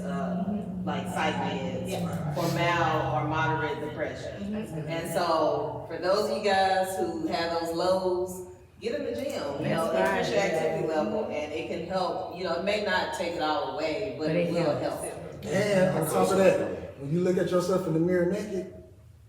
like psych meds for mild or moderate depression. And so for those of you guys who have those lows, get in the gym, increase your activity level, and it can help. It may not take it all away, but it will help. And on top of that, when you look at yourself in the mirror naked,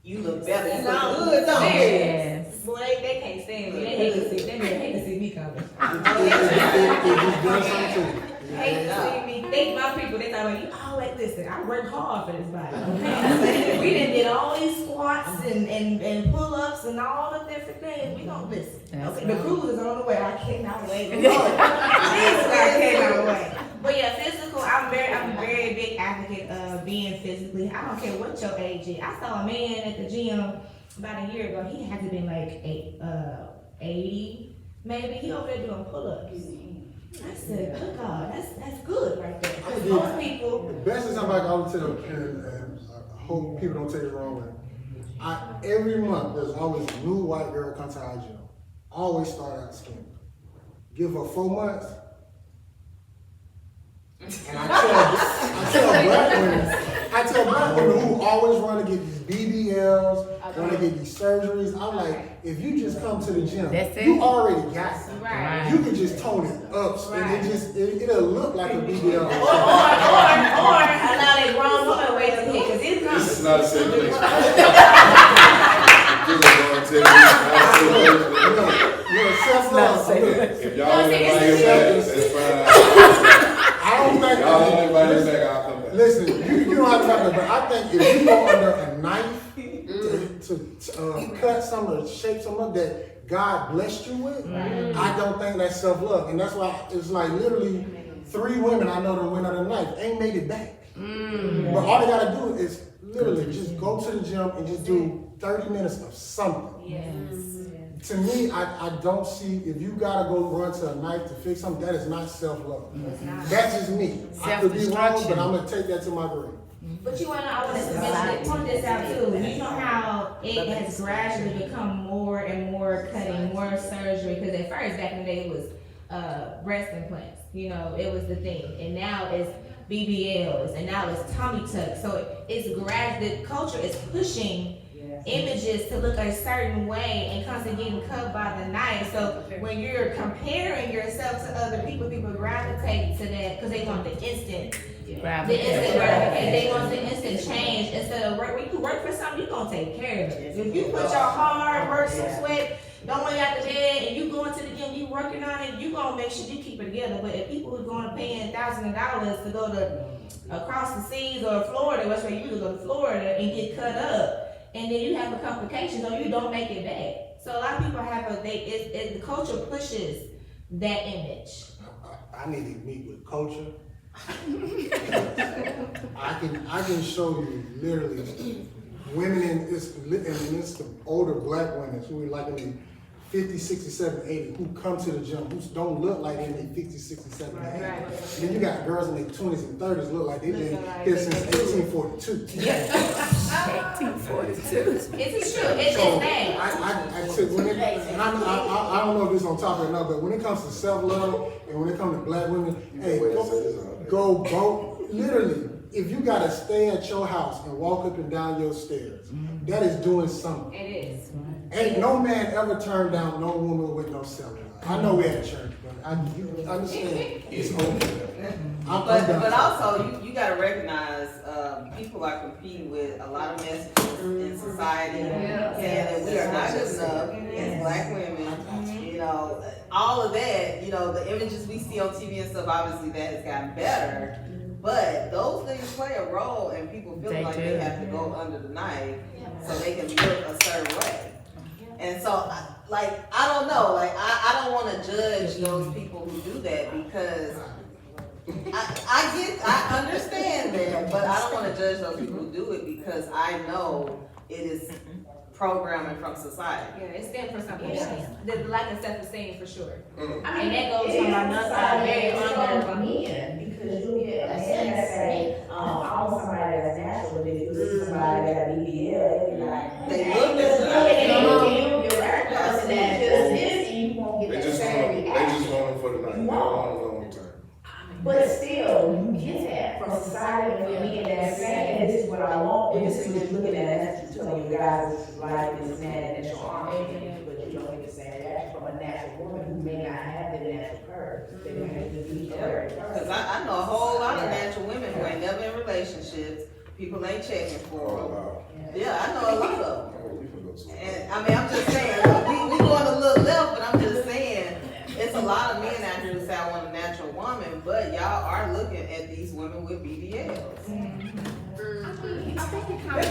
you look better. You look good, don't you? Yes. Boy, they can't stand me. They hate to see me coming. it just does something to you. Hate to see me. My young people, they thought, you always listen. I worked hard for this body. Okay? We done did all these squats and pull-ups and all the different things. We don't listen. Okay, the cruise is on the way. I cannot wait. Lord, I cannot wait. But yeah, physical. I'm very big advocate of being physically. I don't care what your age is. I saw a man at the gym about a year ago. He had to be like 80, maybe. He over there doing pull-ups. I said, good God, that's good right there. Because most people. The best is I always tell them, and I hope people don't take it wrong way. Every month there's always a new white girl come to our gym. Always start out skinny. Give her 4 months. And I tell black women who always want to get these BBLs, want to get these surgeries. I'm like, if you just come to the gym, you already got it. Right. You can just tone it up, and it'll look like a BBL. Or allow that grown woman wait to hit, because it's not. This is not a safe place. Self-love. If y'all ain't invited back, that's fine. I don't think y'all ain't invited back, I'll come back. Listen, you don't have to talk about it, but I think if you go under a knife to cut some or shape some up that God blessed you with, I don't think that's self-love. And that's why it's like literally 3 women I know that went under a knife ain't made it back. But all they gotta do is literally just go to the gym and just do 30 minutes of something. To me, I don't see, if you gotta go run to a knife to fix something, that is not self-love. That's just me. I could be wrong, but I'm gonna take that to my grave. But I want to point this out too. You know how it has gradually become more and more cutting, more surgery. Because at first, back in the day, it was breast implants. You know, it was the thing, and now it's BBLs, and now it's tummy tucks. So it's the culture is pushing images to look a certain way and constantly getting cut by the knife. So when you're comparing yourself to other people gravitate to that because they want the instant gratification. They want the instant change instead of work. When you work for something, you're gonna take care of it. If you put your hard work, some sweat, don't wait out the bed, and you going to the gym, you working on it, you gonna make sure you keep it together. But if people who are going to pay $1,000 to go to across the seas or Florida, that's where you go to Florida and get cut up. And then you have a complication, or you don't make it back. So a lot of people have the culture pushes that image. I need to meet with culture. I can show you literally women and it's the older black women who are like in the 50, 67, 80 who come to the gym who don't look like they're in their 50, 67, 80. Right. And then you got girls in their 20s and 30s look like they've been here since 1842. Yeah. 1842. It's true. It's bad. I took when it, and I don't know if this is on topic or not, but when it comes to self-love and when it comes to black women, hey, go, literally, if you gotta stay at your house and walk up and down your stairs, that is doing something. It is. Ain't no man ever turned down no woman with no self-love. I know we're at church, but you understand it's okay. But also you gotta recognize people are competing with a lot of messages in society saying that we are not good enough as black women. You know, all of that. You know, the images we see on TV and stuff. Obviously, that has gotten better. But those things play a role in people feeling like they have to go under the knife so they can look a certain way. And so, I don't know, I don't want to judge those people who do that because I understand that, but I don't want to judge those people who do it because I know it is programming from society. Yeah, it stands for something. The lack of self-esteem for sure. And that goes from another side very under men. Because you get a man that say, I want somebody that's natural, but if you see somebody that got BBL, like, They look at They just want them for the night. They don't want them long term. but still, you get that from society and men that saying, this is what I want, and this is what you're looking at, that's telling you guys' life is mad that your arm ain't, but you don't even say that from a natural woman who may not have the natural curve. They may have to be curved. Because I know a whole lot of natural women who ain't never in relationships. People ain't checking for them. Yeah, I know a lot of them. And I mean, I'm just saying, we going a little left, but I'm just saying, it's a lot of men out here who say I want a natural woman, but y'all are looking looking at these women with BBLs. I think it kind of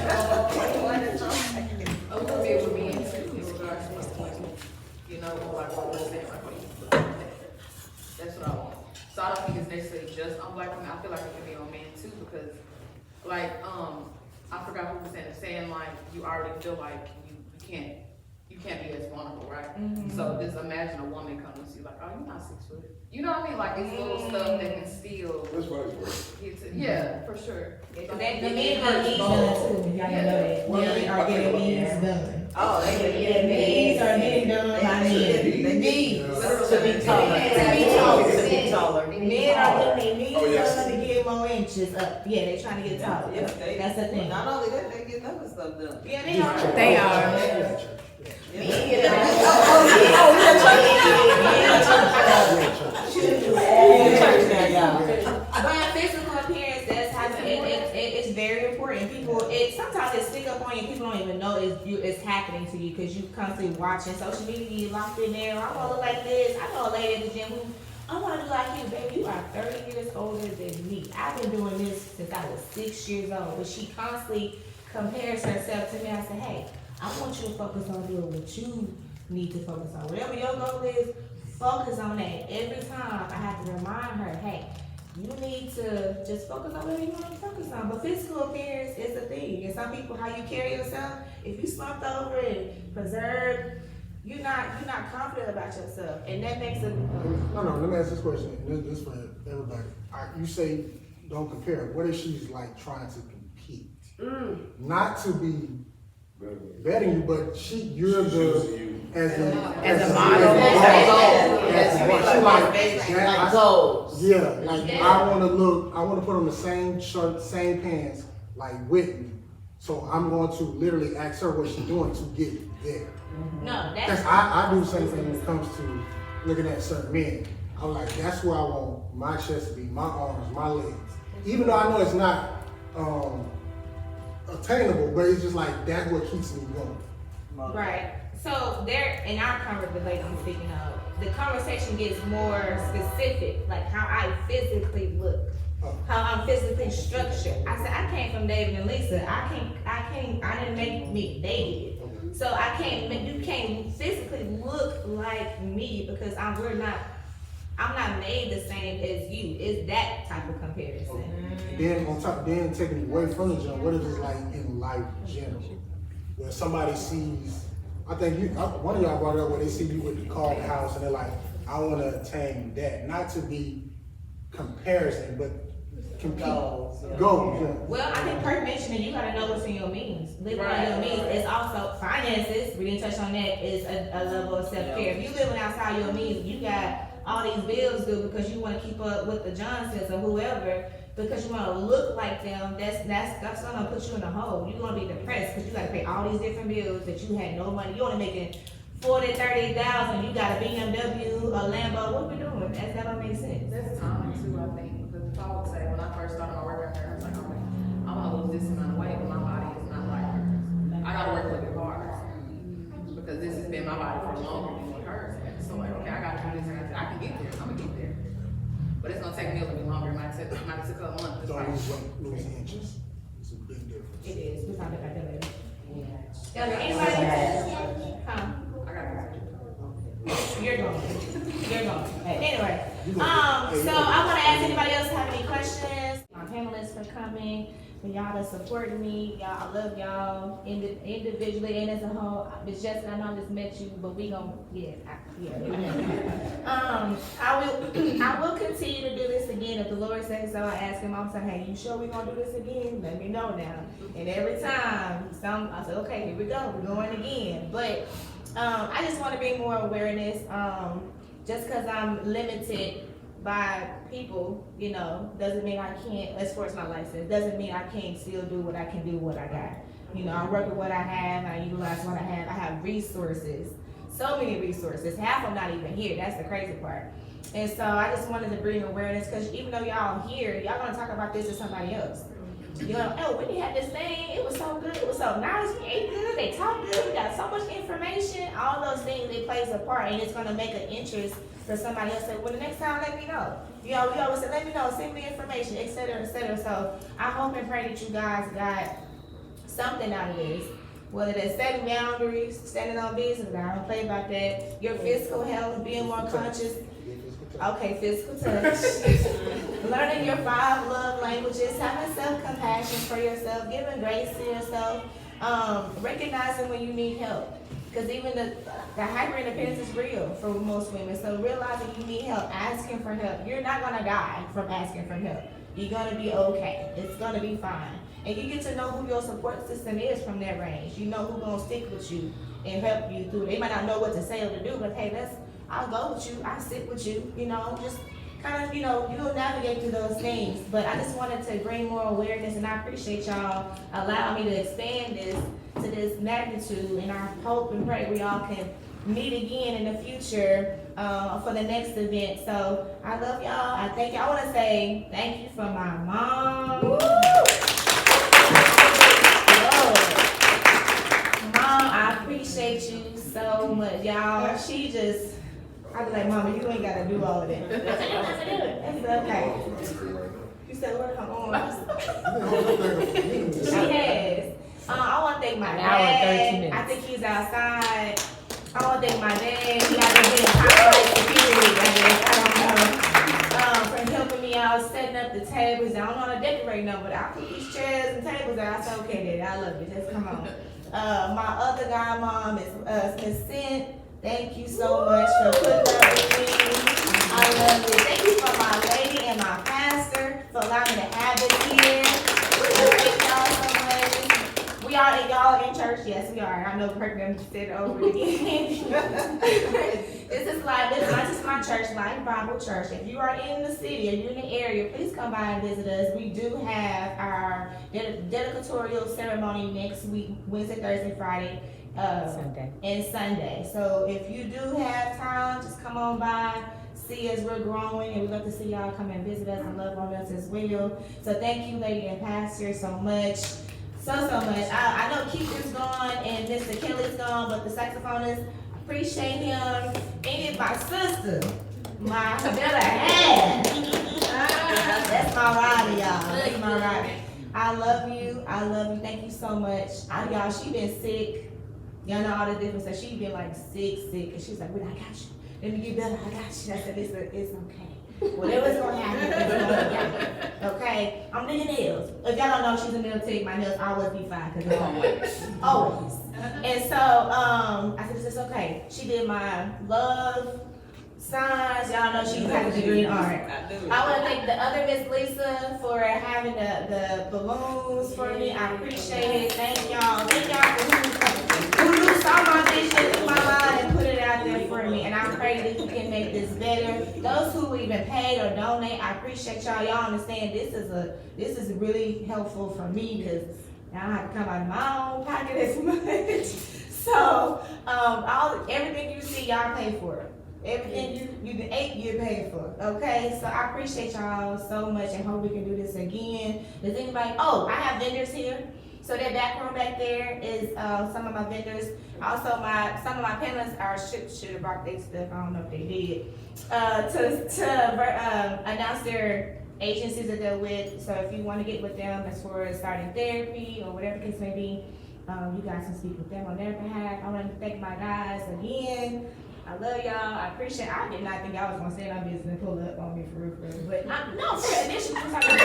a little bit with me too, in regards to like, you know, like what we're saying, like what you look at. That's what I want. So I don't think it's necessarily just on black women. I feel like it can be on men too, because like I forgot who was saying like you already feel like you can't be as vulnerable, right? So just imagine a woman coming to you like, oh, you're not 6 foot. You know what I mean? Like it's little stuff that can still That's why it's worse. yeah, for sure. The men get needs done too, y'all know that. Women are getting needs done. Oh, they Needs are getting done by men. The needs. To be taller. To be taller. Men are getting their Oh, knees yes. done to get more inches up. Yeah, they trying to get taller. Yeah, That's the thing. Not only that, they get other stuff done. Yeah, they are. They are. But physical appearance, that's how it's very important. People, sometimes it stick up on you. People don't even know it's happening to you because you constantly watching social media. You locked in there. I want to look like this. I know a lady at the gym who I want to be like you, baby. You are 30 years older than me. I've been doing this since I was 6 years old. But she constantly compares herself to me. I said, hey, I want you to focus on doing what you need to focus on. Whatever your goal is, focus on that. Every time I have to remind her, hey, you need to just focus on whatever you want to focus on. But physical appearance is the thing. And some people, how you carry yourself, if you slumped over and preserved, you're not confident about yourself. And that makes a No, let me ask this question. This for everybody. You say don't compare. What if she's like trying to compete? Not to be betting you, but you're the as a model. Like goals. Yeah, like I want to put on the same shirt, same pants, like Whitney. So I'm going to literally ask her what she's doing to get there. no, Because that's I do the same thing when it comes to looking at certain men. I'm like, that's where I want my chest to be, my arms, my legs. Even though I know it's not attainable, but it's just like, that's what keeps me going. right. So there, in our conversation I'm speaking of, the conversation gets more specific, like how I physically look, how I'm physically structured. I said, I came from David and Lisa. I didn't make me, they did. So you can't physically look like me because I'm not made the same as you. It's that type of comparison. Then on top, then taking it away from the gym, what is it like in life general? Where somebody sees, I think one of y'all brought it up where they see you with the car, the house, and they're like, I want to attain that. Not to be comparison, but compete. Goals. Yeah. Well, I think per mentioning, you gotta know what's in your means. Living on your means is also finances. We didn't touch on that. Is a level of self-care. If you living outside your means, you got all these bills due because you want to keep up with the Johnsons or whoever, because you want to look like them. That's gonna put you in a hole. You're gonna be depressed because you gotta pay all these different bills that you had no money. You're only making $40,000-$30,000. You got a BMW, a Lambo. What we doing? That don't make sense. That's time too, I think, because if I would say, when I first started my work out there, I was like, okay, I want to lose this amount of weight, but my body is not like hers. I got to work a little bit harder, because this has been my body for longer than hers. So like, okay, I got to do this, and I can get there, I'm going to get there. But it's going to take me a little bit longer, it might take a couple months. Don't lose inches. It's a big difference. It is. We talked about that later. Anybody? I got to You're going. Anyway, so I want to ask anybody else have any questions. My panelists for coming, for y'all to support me. Y'all, I love y'all individually and as a whole. Miss Jessica, I know I just met you, but we gon' I will continue to do this again if the Lord says so. I ask him, I'm saying, hey, you sure we gonna do this again? Let me know now. And every time, I said, okay, here we go. We're going again, but. I just want to bring more awareness. Just because I'm limited by people, doesn't mean I can't, as far as my license, doesn't mean I can't still do what I can do, what I got. I work with what I have, I utilize what I have resources, so many resources, half of them not even here, that's the crazy part. And so I just wanted to bring awareness, because even though y'all here, y'all gonna talk about this to somebody else. You know, oh, Whitney had this thing, it was so good, it was so nice, we ate good, they talked good, we got so much information, all those things, it plays a part, and it's gonna make an interest for somebody else. Say, well, the next time, let me know. You know, we always say, let me know, send me information, et cetera, et cetera. So I hope and pray that you guys got something out of this. Whether it's setting boundaries, standing on business, I don't play about that. Your physical health, being more conscious. Okay, physical touch. Learning your 5 love languages, having self-compassion for yourself, giving grace to yourself, recognizing when you need help. Because even the hyper-independence is real for most women. So realizing you need help, asking for help. You're not gonna die from asking for help. You're gonna be okay. It's gonna be fine. And you get to know who your support system is from that range. You know who's gonna stick with you and help you through. They might not know what to say or to do, but hey, I'll go with you, I'll sit with you, you know, just kind of, you know, you'll navigate through those things. But I just wanted to bring more awareness, and I appreciate y'all allowing me to expand this to this magnitude, and I hope and pray we all can meet again in the future for the next event. So I love y'all. I thank y'all. I want to say thank you for my mom. Woo! Mom, I appreciate you so much, y'all. She just, I be like, Mama, you ain't got to do all of that. That's okay. You said, where her arms? She has. I want to thank my dad. I think he's outside. I want to thank my dad. He got to be in copyright security, I guess. I don't know. For helping me out, setting up the tables. I don't know how to decorate no, but I put these chairs and tables out. I said, okay, Dad, I love you. Just come on. My other godmom is Miss Cent. Thank you so much for putting up with me. I love you. Thank you for my lady and my pastor for allowing me to have this here. Thank y'all so much. Y'all in church? Yes, we are. I know Kirk them said it over again. This is my church, Life Bible Church. If you are in the city or you're in the area, please come by and visit us. We do have our dedicatorial ceremony next week, Wednesday, Thursday, Friday, and Sunday. So if you do have time, just come on by. See us, we're growing, and we'd love to see y'all come and visit us and love on us as well. So thank you, lady and pastor, so much. So much. I know Keith is gone and Mr. Kelly's gone, but the saxophonist, appreciate him. And it's my sister, my better half. That's my rider, y'all. That's my rider. I love you. Thank you so much. Y'all, she been sick. Y'all know all the different stuff. She been like sick, and she's like, wait, I got you. Let me get better, I got you. I said, it's okay. Whatever's gonna happen, it's gonna happen. Okay? I'm digging nails. If y'all don't know, she's a nail tech. My nails always be fine because they don't work. Always. And so, I said, it's okay. She did my love signs. Y'all know she has a degree in art. I want to thank the other Miss Lisa for having the balloons for me. I appreciate it. Thank y'all. Thank y'all who saw my vision in my mind and put it out there for me. And I pray that we can make this better. Those who even paid or donate, I appreciate y'all. Y'all understand this is really helpful for me because I don't have to come out of my own pocket as much. So everything you see, y'all pay for it. Everything you ate, you're paying for. Okay, so I appreciate y'all so much and hope we can do this again. Does anybody? Oh, I have vendors here. So that back room back there is some of my vendors. Also, some of my panelists are should have brought their stuff. I don't know if they did to announce their agencies that they're with. So if you want to get with them as far as starting therapy or whatever the case may be, you guys can speak with them on their behalf. I want to thank my guys again. I love y'all. I appreciate. I did not think I was gonna say my business and pull up on me for real. But no, for real. Initially, but I love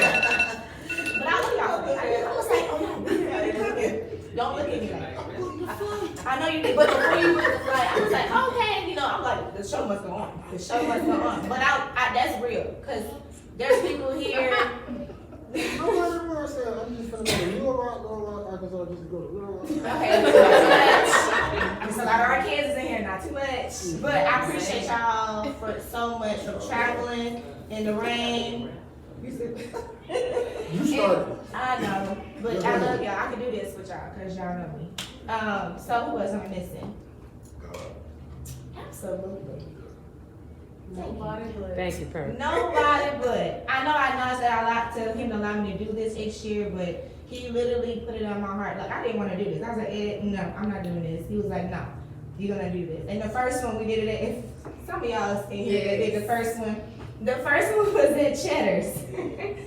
y'all. I was like, oh no, don't look at me like. I know you did, but before you went to flight, I was like, okay, you know, I'm like, the show must go on. The show must go on. But that's real, cause there's people here. I'm just gonna go to Little Rock, Arkansas, just to go to Little Rock. Okay, not too much. There's a lot of our kids in here, not too much. But I appreciate y'all for so much for traveling in the rain. You started. I know, but I love y'all. I can do this with y'all because y'all know me. So who else am I missing? Absolutely. Thank you, Perk. Nobody but. I know I said a lot to him to allow me to do this each year, but he literally put it on my heart. Like, I didn't want to do this. I was like, no, I'm not doing this. He was like, no, you're gonna do this. And the first one we did it at, if some of y'all in here that did the first one. The first one was at Cheddar's.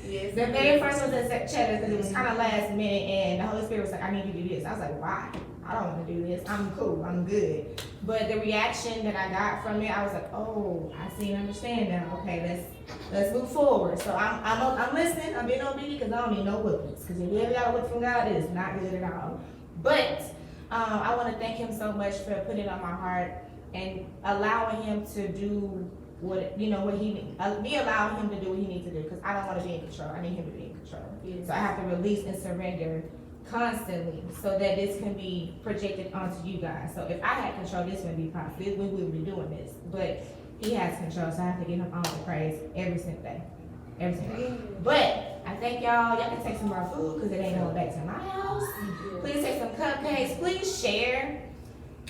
Yes. The very first one was at Cheddar's because it was kind of last minute, and the Holy Spirit was like, I need you to do this. I was like, why? I don't want to do this. I'm cool. I'm good. But the reaction that I got from it, I was like, oh, I see and understand now. Okay, let's move forward. So I'm listening. I'm being obedient because I don't need no whoopings. Because if you ever got a whip from God, it is not good at all. But I want to thank him so much for putting it on my heart and allowing him to do me allowing him to do what he needs to do, because I don't want to be in control. I need him to be in control. So I have to release and surrender constantly so that this can be projected onto you guys. So if I had control, this wouldn't be possible. We would be doing this. But he has control, so I have to give him all the praise every single day. Every single day. But I thank y'all. Y'all can take some more food because it ain't going back to my house. Please take some cupcakes. Please share.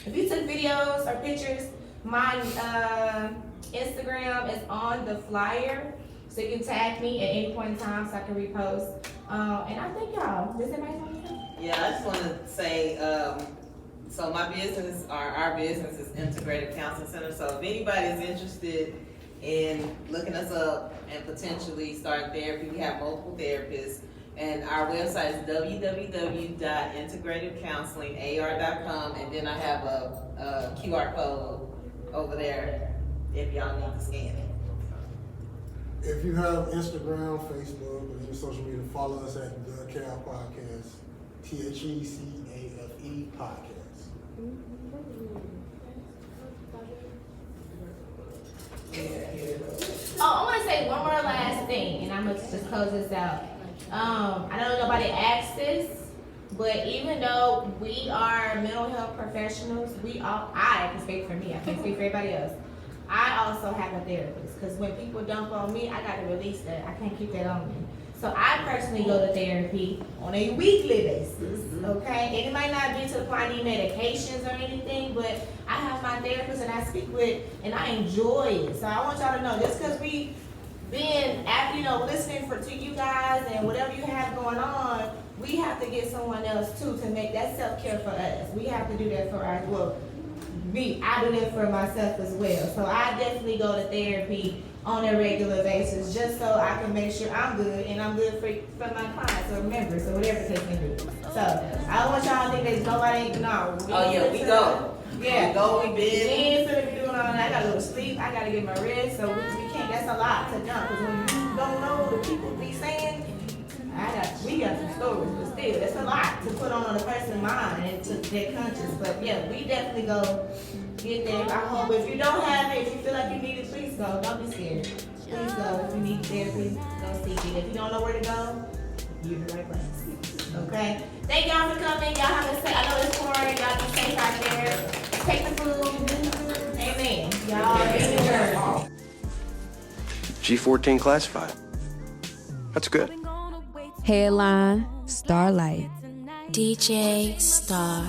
If you took videos or pictures, my Instagram is on the flyer, so you can tag me at any point in time so I can repost. And I thank y'all. Does anybody want to say? Yeah, I just want to say, so my business, our business is Integrated Counseling Center. So if anybody is interested in looking us up and potentially start therapy, we have multiple therapists. And our website is www.integratedcounselingar.com. And then I have a QR code over there if y'all need to scan it. If you have Instagram, Facebook, or any social media, follow us at The CAF Podcast, THECAFE Podcast. Oh, I want to say one more last thing, and I'm going to just close this out. I know nobody asked this, but even though we are mental health professionals, I can speak for me, I can't speak for everybody else. I also have a therapist, because when people dump on me, I got to release that. I can't keep that on me. So I personally go to therapy on a weekly basis, okay? And it might not be to the point I need medications or anything, but I have my therapist and I speak with, and I enjoy it. So I want y'all to know, just because we been listening to you guys and whatever you have going on, we have to get someone else too to make that self-care for us. We have to do that for I do that for myself as well. So I definitely go to therapy on a regular basis just so I can make sure I'm good and I'm good for my clients or members or whatever the case may be. So I don't want y'all to think there's nobody, no. We go. Yeah. We go, we We bid. ain't finna be doing all that. I gotta go to sleep. I gotta get my rest. So we can't. That's a lot to dump. Because when you don't know what people be saying, we got some stories, but still, that's a lot to put on a person's mind and to their conscience. But yeah, we definitely go get there. I hope if you don't have it, if you feel like you need it, please go. Don't be scared. Please go. If you need therapy, go seek it. If you don't know where to go, you're in the right place. Okay? Thank y'all for coming. Y'all have a safe. I know it's pouring. Y'all be safe out there. Take the food. Amen. Y'all in the word. G14 classified. That's good. Headline, Starlight. DJ Star.